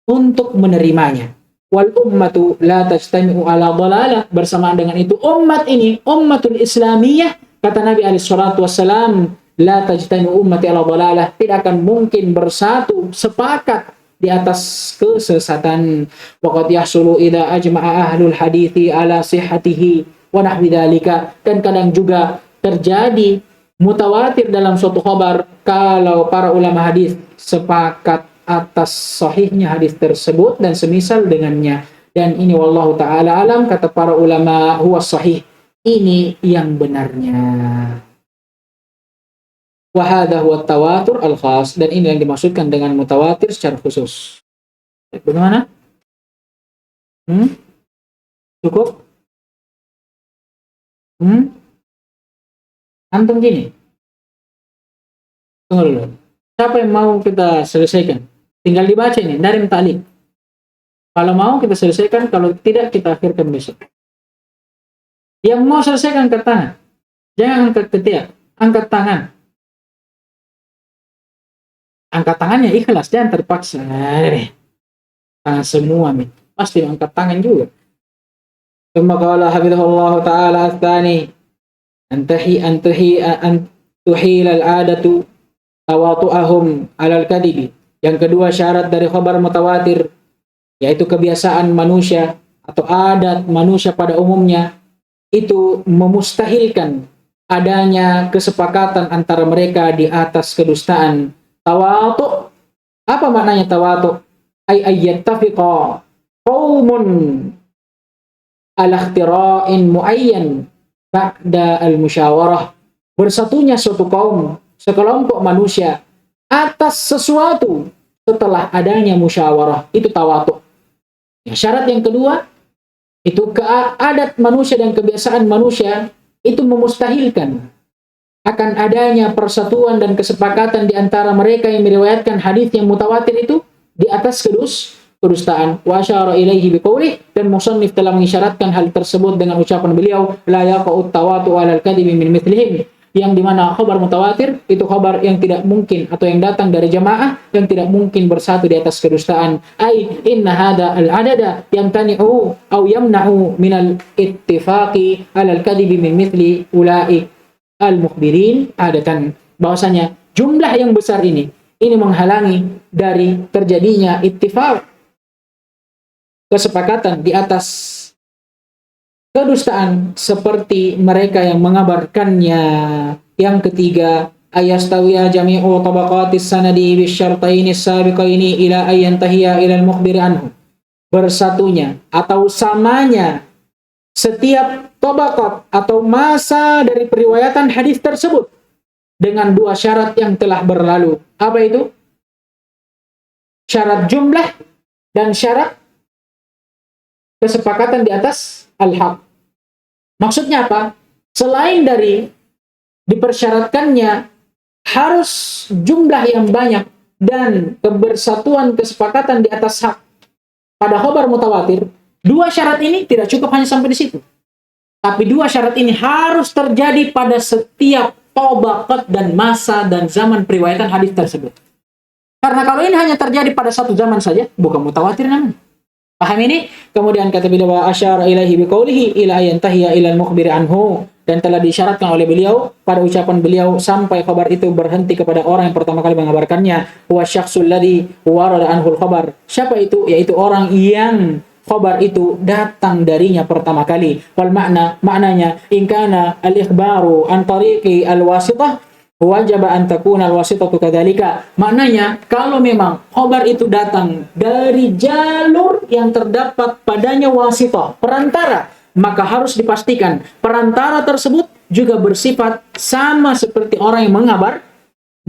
untuk menerimanya. Wal ummatu la tajtami'u ala dhalalah, bersamaan dengan itu umat ini, ummatul islamiyah, kata Nabi alaihi salatu wassalam, la tajtami'u ummati ala dhalalah, tidak akan mungkin bersatu sepakat di atas kesesatan. Waqad yahsulu idza ajma'a ahlul hadithi ala sihhatihi wa nahwi dzalika, dan kadang juga terjadi mutawatir dalam suatu khabar kalau para ulama hadis sepakat atas sahihnya hadis tersebut dan semisal dengannya. Dan ini wallahu taala alam, kata para ulama, huwa sahih, ini yang benarnya. Wa hadha huwa tawatur al-khas, dan ini yang dimaksudkan dengan mutawatir secara khusus. Bagaimana? Cukup? Antum gini. Tunggu dulu. Siapa yang mau kita selesaikan? Tinggal dibaca ini, dari ta'liq. Kalau mau kita selesaikan, kalau tidak kita akhirkan besok. Yang mau selesaikan angkat tangan. Jangan angkat ketiak, angkat tangan. Angkat tangannya ikhlas, jangan terpaksa. Tangan semua, pasti angkat tangan juga. Thumma qala hafizahullah ta'ala ats-tsani antuhil al-'adatu tawatu'ahum 'alal kadibi. Yang kedua syarat dari khabar mutawatir, yaitu kebiasaan manusia atau adat manusia pada umumnya itu memustahilkan adanya kesepakatan antara mereka di atas kedustaan. Tawatu, apa maknanya tawatu? Ayyattafiqa qaumun ala ikhtira'in muayyan ba'da al-musyawarah. Bersatunya suatu kaum, sekelompok manusia atas sesuatu setelah adanya musyawarah, itu tawatu. Ya, syarat yang kedua, itu adat manusia dan kebiasaan manusia itu memustahilkan akan adanya persatuan dan kesepakatan di antara mereka yang meriwayatkan hadis yang mutawatir itu di atas kedustaan. Wa asyara ilaihi biqaulih, dan musannif telah mengisyaratkan hal tersebut dengan ucapan beliau, la yaqa'ut tawatu 'alal kadhibi min mithlihim, yang dimana khabar mutawatir itu khabar yang tidak mungkin atau yang datang dari jamaah yang tidak mungkin bersatu di atas kedustaan. Ai inna hada al-adada yamtani'u aw yamna'u min al-ittifaqi 'alal kadhibi min mithli ulai al-mukhbirin adatan. Bahwasanya jumlah yang besar ini menghalangi dari terjadinya ittifaq, kesepakatan di atas kedustaan seperti mereka yang mengabarkannya. Yang ketiga, ayastawiya jami'u tabaqatis sanadi bisyartaini sabiqaini ila ayyantahiya ila al-mukhbir anhu. Bersatunya atau samanya setiap tabaqat atau masa dari periwayatan hadis tersebut dengan dua syarat yang telah berlalu. Apa itu? Syarat jumlah dan syarat kesepakatan di atas al-haq. Maksudnya apa? Selain dari dipersyaratkannya harus jumlah yang banyak dan kebersatuan kesepakatan di atas hak pada khabar mutawatir, dua syarat ini tidak cukup hanya sampai di situ. Tapi dua syarat ini harus terjadi pada setiap tabaqat dan masa dan zaman periwayatan hadis tersebut. Karena kalau ini hanya terjadi pada satu zaman saja, bukan mutawatir namanya. Paham ini? Kemudian kata beliau, asyara ilaihi biqaulihi ila ayantahiya ila al-mukhbir anhu, dan telah disyaratkan oleh beliau pada ucapan beliau sampai khabar itu berhenti kepada orang yang pertama kali mengabarkannya. Huwa syakhsul ladzi warada anhu al-khabar. Siapa itu? Yaitu orang yang khabar itu datang darinya pertama kali. Wal maknanya in kana al-ikhbaru an tariqi al-wasithah wajib an takuna al-wasithatu kadzalika. Maknanya kalau memang khabar itu datang dari jalur yang terdapat padanya wasithah, perantara, maka harus dipastikan perantara tersebut juga bersifat sama seperti orang yang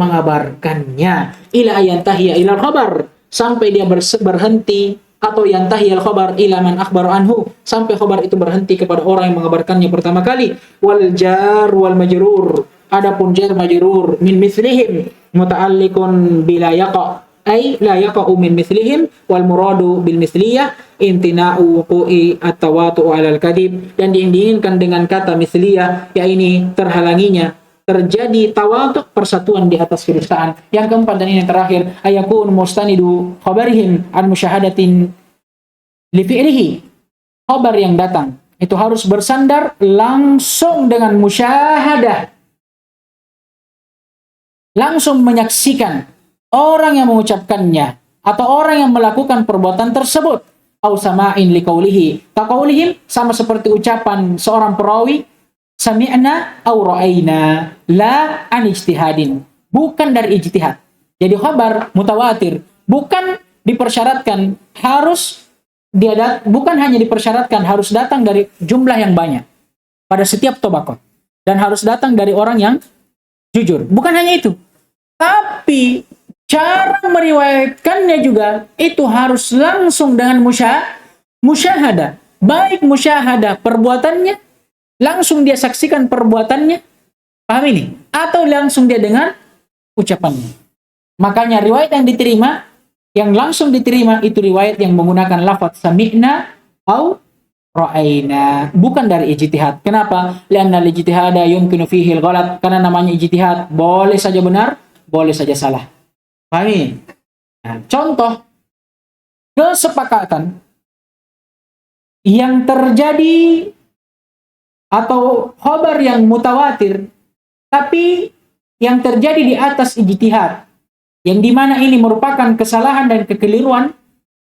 mengabarkannya. Ila ayantahiya ila al-khabar, sampai dia berhenti, atau yantahi al-khabar ila man akhbaru anhu, sampai khabar itu berhenti kepada orang yang mengabarkannya pertama kali. Wal jar wal majrur, adapun jar majrur min mithlihim muta'alliqun bila yaqa, ay la yaqa'u min mithlihim, wal muradu bil mithliyah intina'u wuqu'i at-tawatu 'alal kadhib, dan diinginkan dengan kata mithliyah yakni terhalanginya terjadi tawatu, persatuan di atas kedustaan. Yang keempat dan ini yang terakhir, ayakun mustanidu khabarihim an musyahadatin li fi'lihi. Khabar yang datang itu harus bersandar langsung dengan musyahadah, langsung menyaksikan orang yang mengucapkannya atau orang yang melakukan perbuatan tersebut. Au sama'in liqaulihi, taqaulihim, sama seperti ucapan seorang perawi, sami'na au ra'ayna, la an ijtihadin, bukan dari ijtihad. Jadi khabar mutawatir bukan dipersyaratkan harus bukan hanya dipersyaratkan harus datang dari jumlah yang banyak pada setiap tabaqat, dan harus datang dari orang yang jujur. Bukan hanya itu, tapi cara meriwayatkannya juga itu harus langsung dengan musyahadah. Baik musyahadah perbuatannya, langsung dia saksikan perbuatannya, paham ini? Atau langsung dia dengar ucapannya. Makanya riwayat yang diterima, yang langsung diterima itu riwayat yang menggunakan lafaz sami'na au ra'ayna, bukan dari ijtihad. Kenapa? Lianna al-ijtihada yumkinu fihi al-ghalat, karena namanya ijtihad, boleh saja benar, boleh saja salah. Paham ini? Nah, contoh kesepakatan yang terjadi atau khabar yang mutawatir, tapi yang terjadi di atas ijtihad, yang dimana ini merupakan kesalahan dan kekeliruan,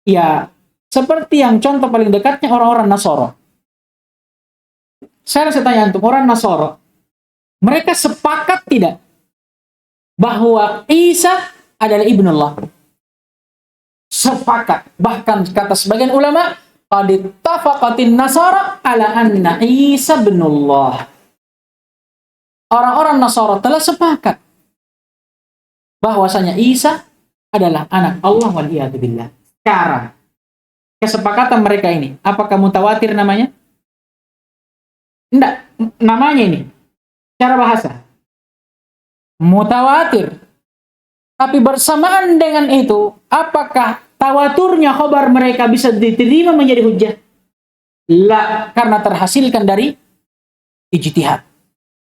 ya seperti yang contoh paling dekatnya orang-orang Nasoro. Saya tanya untuk orang Nasoro, mereka sepakat tidak bahwa Isa adalah ibnullah? Sepakat. Bahkan kata sebagian ulama, qad ittafaqatin nasara ala anna Isa ibnullah. Orang-orang Nasara telah sepakat bahwasanya Isa adalah anak Allah wal iyadu billah. Sekarang, kesepakatan mereka ini, apakah mutawatir namanya? Tidak, namanya ini cara bahasa mutawatir. Tapi bersamaan dengan itu, apakah tawaturnya khabar mereka bisa diterima menjadi hujjah? La, karena terhasilkan dari ijtihad.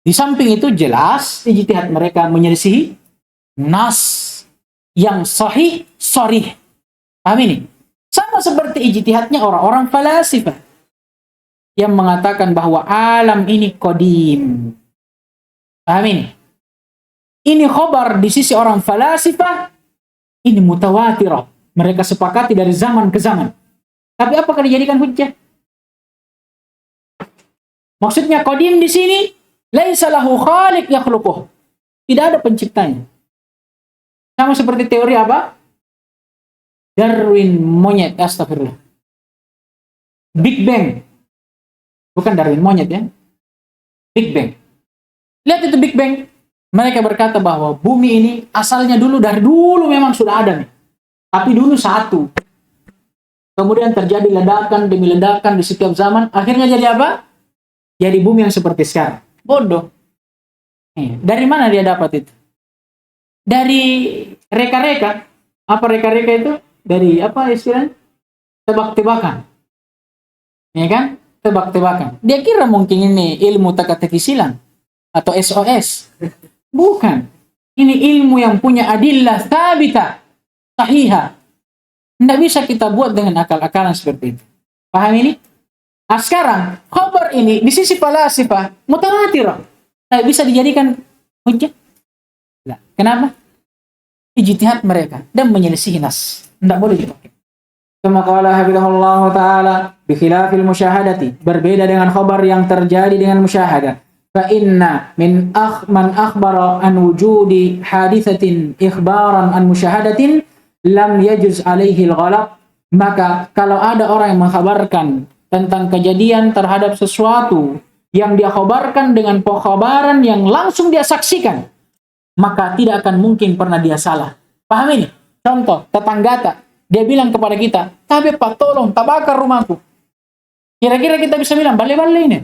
Di samping itu jelas ijtihad mereka menyelisihi nas yang sahih, sharih. Paham ini? Sama seperti ijtihadnya orang-orang falasifah yang mengatakan bahwa alam ini qadim. Paham ini? Ini khabar di sisi orang falasifah, ini mutawatirah. Mereka sepakati dari zaman ke zaman. Tapi apakah dijadikan hujjah? Maksudnya qadim di sini, laisa lahu khaliq yakhluquh. Tidak ada penciptanya. Sama seperti teori apa? Darwin monyet, astagfirullah. Big Bang. Bukan Darwin monyet ya. Big Bang. Lihat itu Big Bang. Mereka berkata bahwa bumi ini asalnya dari dulu memang sudah ada nih. Tapi dulu satu. Kemudian terjadi ledakan demi ledakan di setiap zaman. Akhirnya jadi apa? Jadi bumi yang seperti sekarang. Bodoh. Dari mana dia dapat itu? Dari reka-reka. Apa reka-reka itu? Dari apa istilahnya? Tebak-tebakan. Ya kan? Tebak-tebakan. Dia kira mungkin ini ilmu teka-teki silang. Atau SOS. Bukan. Ini ilmu yang punya adillah thabita, sahihah. Tidak bisa kita buat dengan akal-akalan seperti itu. Paham ini? Nah sekarang, khabar ini di sisi falasifah mutawatir. Tidak bisa dijadikan hujjah. Nah, kenapa? Ijtihad mereka dan menyelisihi nas. Tidak boleh dipakai. Kama qala hafizahullah taala bi khilafil musyahadati. Berbeda dengan khabar yang terjadi dengan musyahadah. Fa inna man akhbara an wujudi hadithatin ikhbaran an musyahadatin lam yajuz alaihi al-ghalat. Maka kalau ada orang yang mengkhabarkan tentang kejadian terhadap sesuatu yang dia khabarkan dengan pengkhabaran yang langsung dia saksikan, maka tidak akan mungkin pernah dia salah. Paham ini? Contoh, tetangga dia bilang kepada kita, "Tapi Pak, tolong tabakar rumahku." Kira-kira kita bisa bilang, "Bale-bale ini."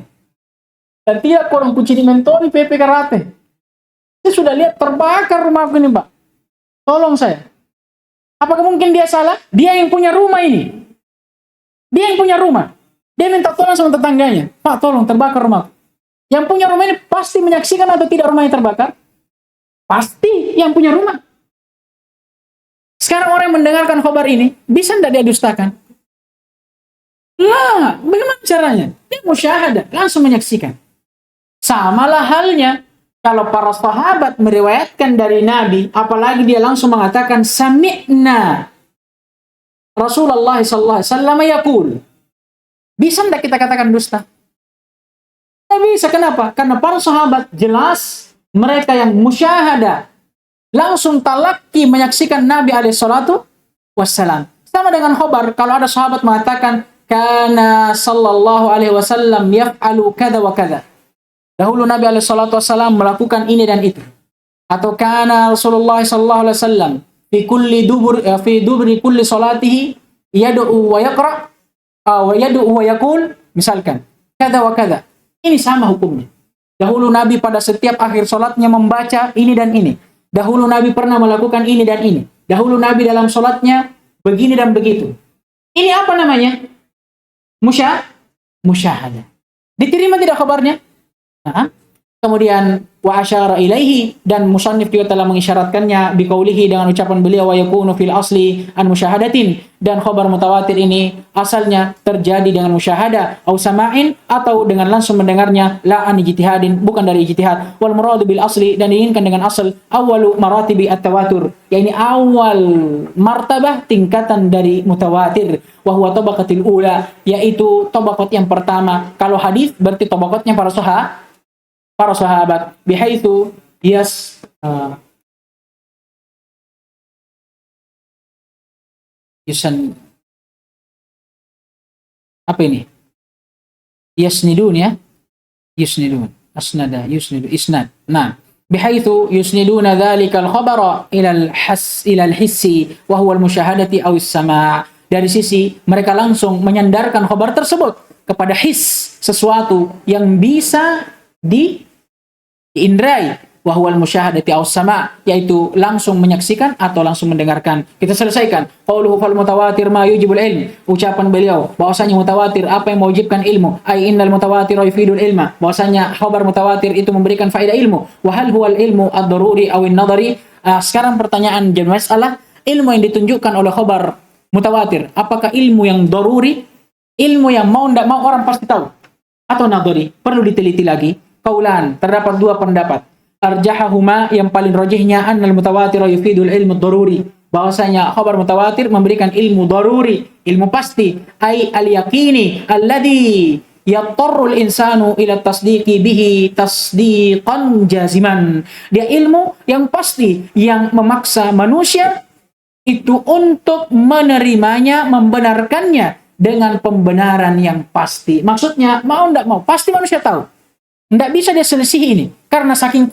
Dan tidak kurang kucing mentoni PP karate. Saya sudah lihat terbakar rumahku ini, Pak. Tolong saya. Apakah mungkin dia salah? Dia yang punya rumah ini. Dia yang punya rumah. Dia minta tolong sama tetangganya. Pak, tolong terbakar rumahku. Yang punya rumah ini pasti menyaksikan atau tidak rumahnya terbakar? Pasti yang punya rumah. Sekarang orang yang mendengarkan khabar ini, bisa tidak dia dustakan? Lah, bagaimana caranya? Dia musyahadah, langsung menyaksikan. Samalah halnya kalau para sahabat meriwayatkan dari Nabi, apalagi dia langsung mengatakan sami'na Rasulullah SAW yaqul. Bisa tidak kita katakan dusta? Tidak bisa. Kenapa? Karena para sahabat jelas mereka yang musyahadah langsung talaki menyaksikan Nabi SAW. Sama dengan khabar, kalau ada sahabat mengatakan kana sallallahu alaihi wasallam yaf'alu kada wa kada. Dahulu Nabi SAW melakukan ini dan itu. atau kana Rasulullah sallallahu alaihi wasallam fi duburi kulli salatihi yad'u wa yaqra wa yad'u wa yaqul, misalkan kada wa kada. Ini sama hukumnya. Dahulu Nabi pada setiap akhir salatnya membaca ini dan ini. Dahulu Nabi pernah melakukan ini dan ini. Dahulu Nabi dalam salatnya begini dan begitu. Ini apa namanya? Musyahadah. Diterima tidak kabarnya? Nah, kemudian wa asyara ilaihi, dan musannif juga telah mengisyaratkannya biqaulihi, dengan ucapan beliau wa yakunu fil asli an musyahadatin, dan khabar mutawatir ini asalnya terjadi dengan musyahadah au sama'in, atau dengan langsung mendengarnya, la an ijtihadin, bukan dari ijtihad. Wal muradu bil asli, dan diinginkan dengan asal awwalu maratibi at-tawatur, yakni awal martabah tingkatan dari mutawatir, wa huwa tabaqatil ula, yaitu tabaqat yang pertama. Kalau hadis berarti tabaqatnya para sahabat, bihaitsu yusan, apa ini? Yasnidun, ya. Yusnidun. Asnada, yusnidu, isnad. Nah, bihaitsu yusniduna dzalikal khabara ila al-hissi wa huwa al-musyahadati aw as-sama'. Dari sisi mereka langsung menyandarkan khabar tersebut kepada his, sesuatu yang bisa diindrai, wa huwa al-musyahadati aw as-sama', yaitu langsung menyaksikan atau langsung mendengarkan. Kita selesaikan. Qauluhu fal mutawatir ma yujibul ilm. Ucapan beliau bahwasanya mutawatir apa yang mewajibkan ilmu. Ai innal mutawatir yufidul ilma. Bahwasanya khabar mutawatir itu memberikan faedah ilmu. Wa hal huwal ilmu ad-daruri aw an-nadhari. Sekarang pertanyaan jadi masalah, ilmu yang ditunjukkan oleh khabar mutawatir, apakah ilmu yang daruri, ilmu yang mau tidak mau orang pasti tahu, atau nadhari, perlu diteliti lagi? Qaulan, terdapat dua pendapat. Arjahahuma, yang paling rajihnya, annal mutawatir yufidul ilmu daruri, bahwasanya khabar mutawatir memberikan ilmu daruri, ilmu pasti, ai al-yaqini alladhi yattarrul insanu ila tasdiqi bihi tasdiqan jaziman. Dia ilmu yang pasti yang memaksa manusia itu untuk menerimanya, membenarkannya dengan pembenaran yang pasti. Maksudnya mau tidak mau pasti manusia tahu. Tidak bisa dia selisih ini, karena saking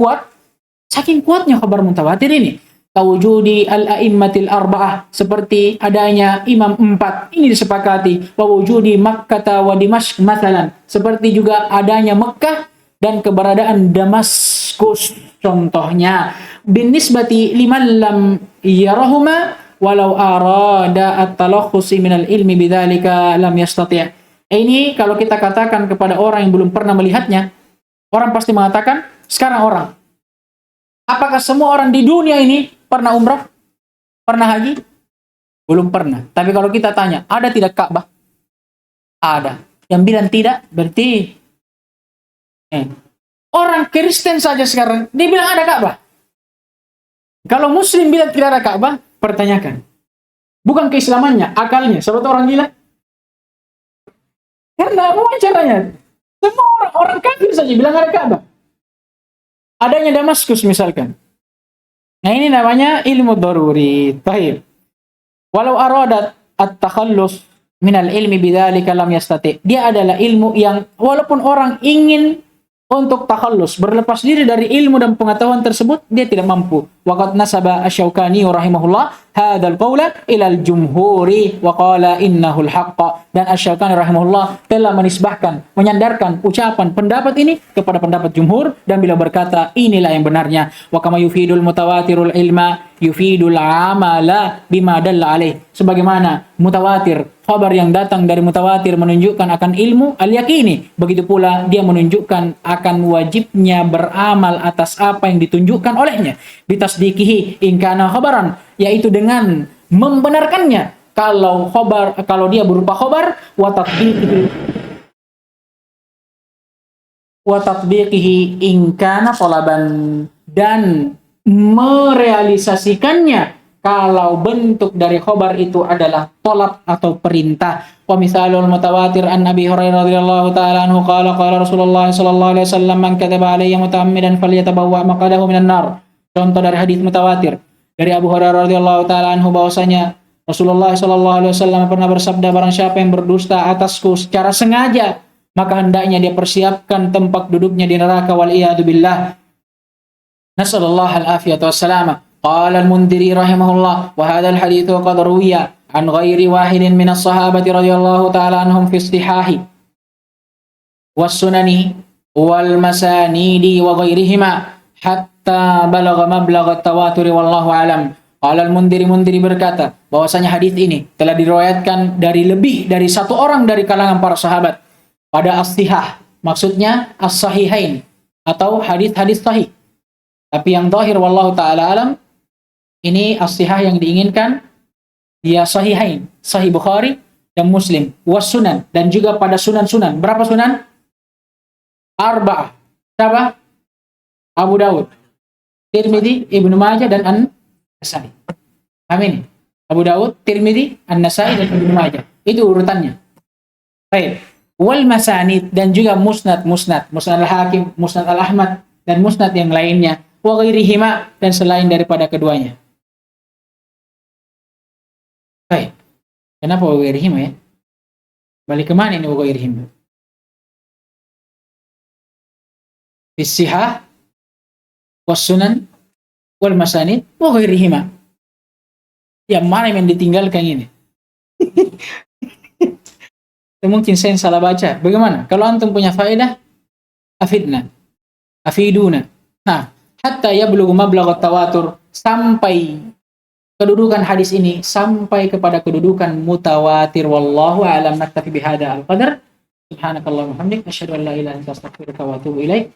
kuatnya khabar mutawatir ini. Kawujudi al-a'immatil arba'ah, seperti adanya imam 4, ini disepakati. Wawujudi Makkah wa Dimashq mathalan, seperti juga adanya Mekah dan keberadaan Damaskus contohnya. Bin nisbati liman lam yarahuma walau arada at-talakhusi minal ilmi bidzalika lam yastati'. Ini kalau kita katakan kepada orang yang belum pernah melihatnya, orang pasti mengatakan, sekarang orang, apakah semua orang di dunia ini pernah umrah? Pernah haji? Belum pernah. Tapi kalau kita tanya, ada tidak Ka'bah? Ada. Yang bilang tidak, berarti orang Kristen saja sekarang, dia bilang ada Ka'bah. Kalau Muslim bilang tidak ada Ka'bah, pertanyakan. Bukan keislamannya, akalnya. Sebab orang gila. Karena wawancaranya, semua orang kafir saja bilang ada Ka'bah. Adanya Damaskus misalkan. Nah, ini namanya ilmu daruri. Baik. Walau aradat at-takhallus minal ilmi bidzalika lam yastati'. Dia adalah ilmu yang walaupun orang ingin untuk takhallus, berlepas diri dari ilmu dan pengetahuan tersebut, dia tidak mampu. Waqad nasaba Asy-Syaukani rahimahullah hadzal qaula ila al-jumhuri wa qala innahu al-haqq. Dan Asy-Syaukani rahimahullah telah menisbahkan, menyandarkan ucapan pendapat ini kepada pendapat jumhur, dan beliau berkata inilah yang benarnya. Wa kama yufidul mutawatirul ilma yufidul amala bima dalla alaih. Sebagaimana mutawatir, khabar yang datang dari mutawatir menunjukkan akan ilmu al-yaqini, begitu pula dia menunjukkan akan wajibnya beramal atas apa yang ditunjukkan olehnya. Bitasdiqihi in kana khabaran, yaitu dengan membenarkannya kalau dia berupa khabar, wa tatbiqihi in kana talaban, dan merealisasikannya kalau bentuk dari khabar itu adalah tolab atau perintah. Wa misalul mutawatir an Abi Hurairah radhiyallahu ta'ala anhu qala qala Rasulullah sallallahu alaihi wasallam man kadzaba alayya muta'ammidan falyatabawwa maq'adahu minan nar. Contoh dari hadis mutawatir dari Abu Hurairah radhiyallahu ta'ala anhu bahwasanya Rasulullah sallallahu alaihi wasallam pernah bersabda, barang siapa yang berdusta atasku secara sengaja, maka hendaknya dia persiapkan tempat duduknya di neraka, wal iyadu billah. Nasallallahu al-afiyata wassalama. Qala al-Mundhiri rahimahullah wa hadha al-hadits qad ruwiya an ghairi wahidin min as-sahabati radhiyallahu ta'ala anhum fi istihahi was-sunani wal masanidi wa ghairihima hatta balagha mablagha at-tawatur wallahu alam. Qala al-Mundhiri berkata bahwasanya hadis ini telah diriwayatkan dari lebih dari satu orang dari kalangan para sahabat pada as-sihah, maksudnya as-sahihain atau hadis-hadis sahih. Tapi yang zahir wallahu taala alam, ini as-sihah yang diinginkan dia sahihain, sahih Bukhari dan Muslim, was sunan, dan juga pada sunan-sunan. Berapa sunan? Arba'ah. Berapa? Abu Dawud, Tirmidzi, Ibnu Majah dan An-Nasai. Amin. Abu Dawud, Tirmidzi, An-Nasai dan Ibnu Majah. Itu urutannya. Baik. Wal masanid, dan juga musnad al-Hakim, musnad al-Ahmad dan musnad yang lainnya. Wa ghairihima, dan selain daripada keduanya. Baik. Kenapa wa ghairihima ya? Balik ke mana ini wa ghairihima? Bis-sihah was sunan wal masanid wa ghairihima. Yang mana yang ditinggalkan ini? Mungkin saya yang salah baca. Bagaimana? Kalau antum punya faedah, afiduna. Nah, hatta yablughu mablagha tawatur, sampai kedudukan hadis ini sampai kepada kedudukan mutawatir. Wallahu a'lam. Naktafi bihadza al-qadar. Subhanakallahumma wa bihamdika asyhadu an la ilaha illa anta astaghfiruka wa atubu ilaik.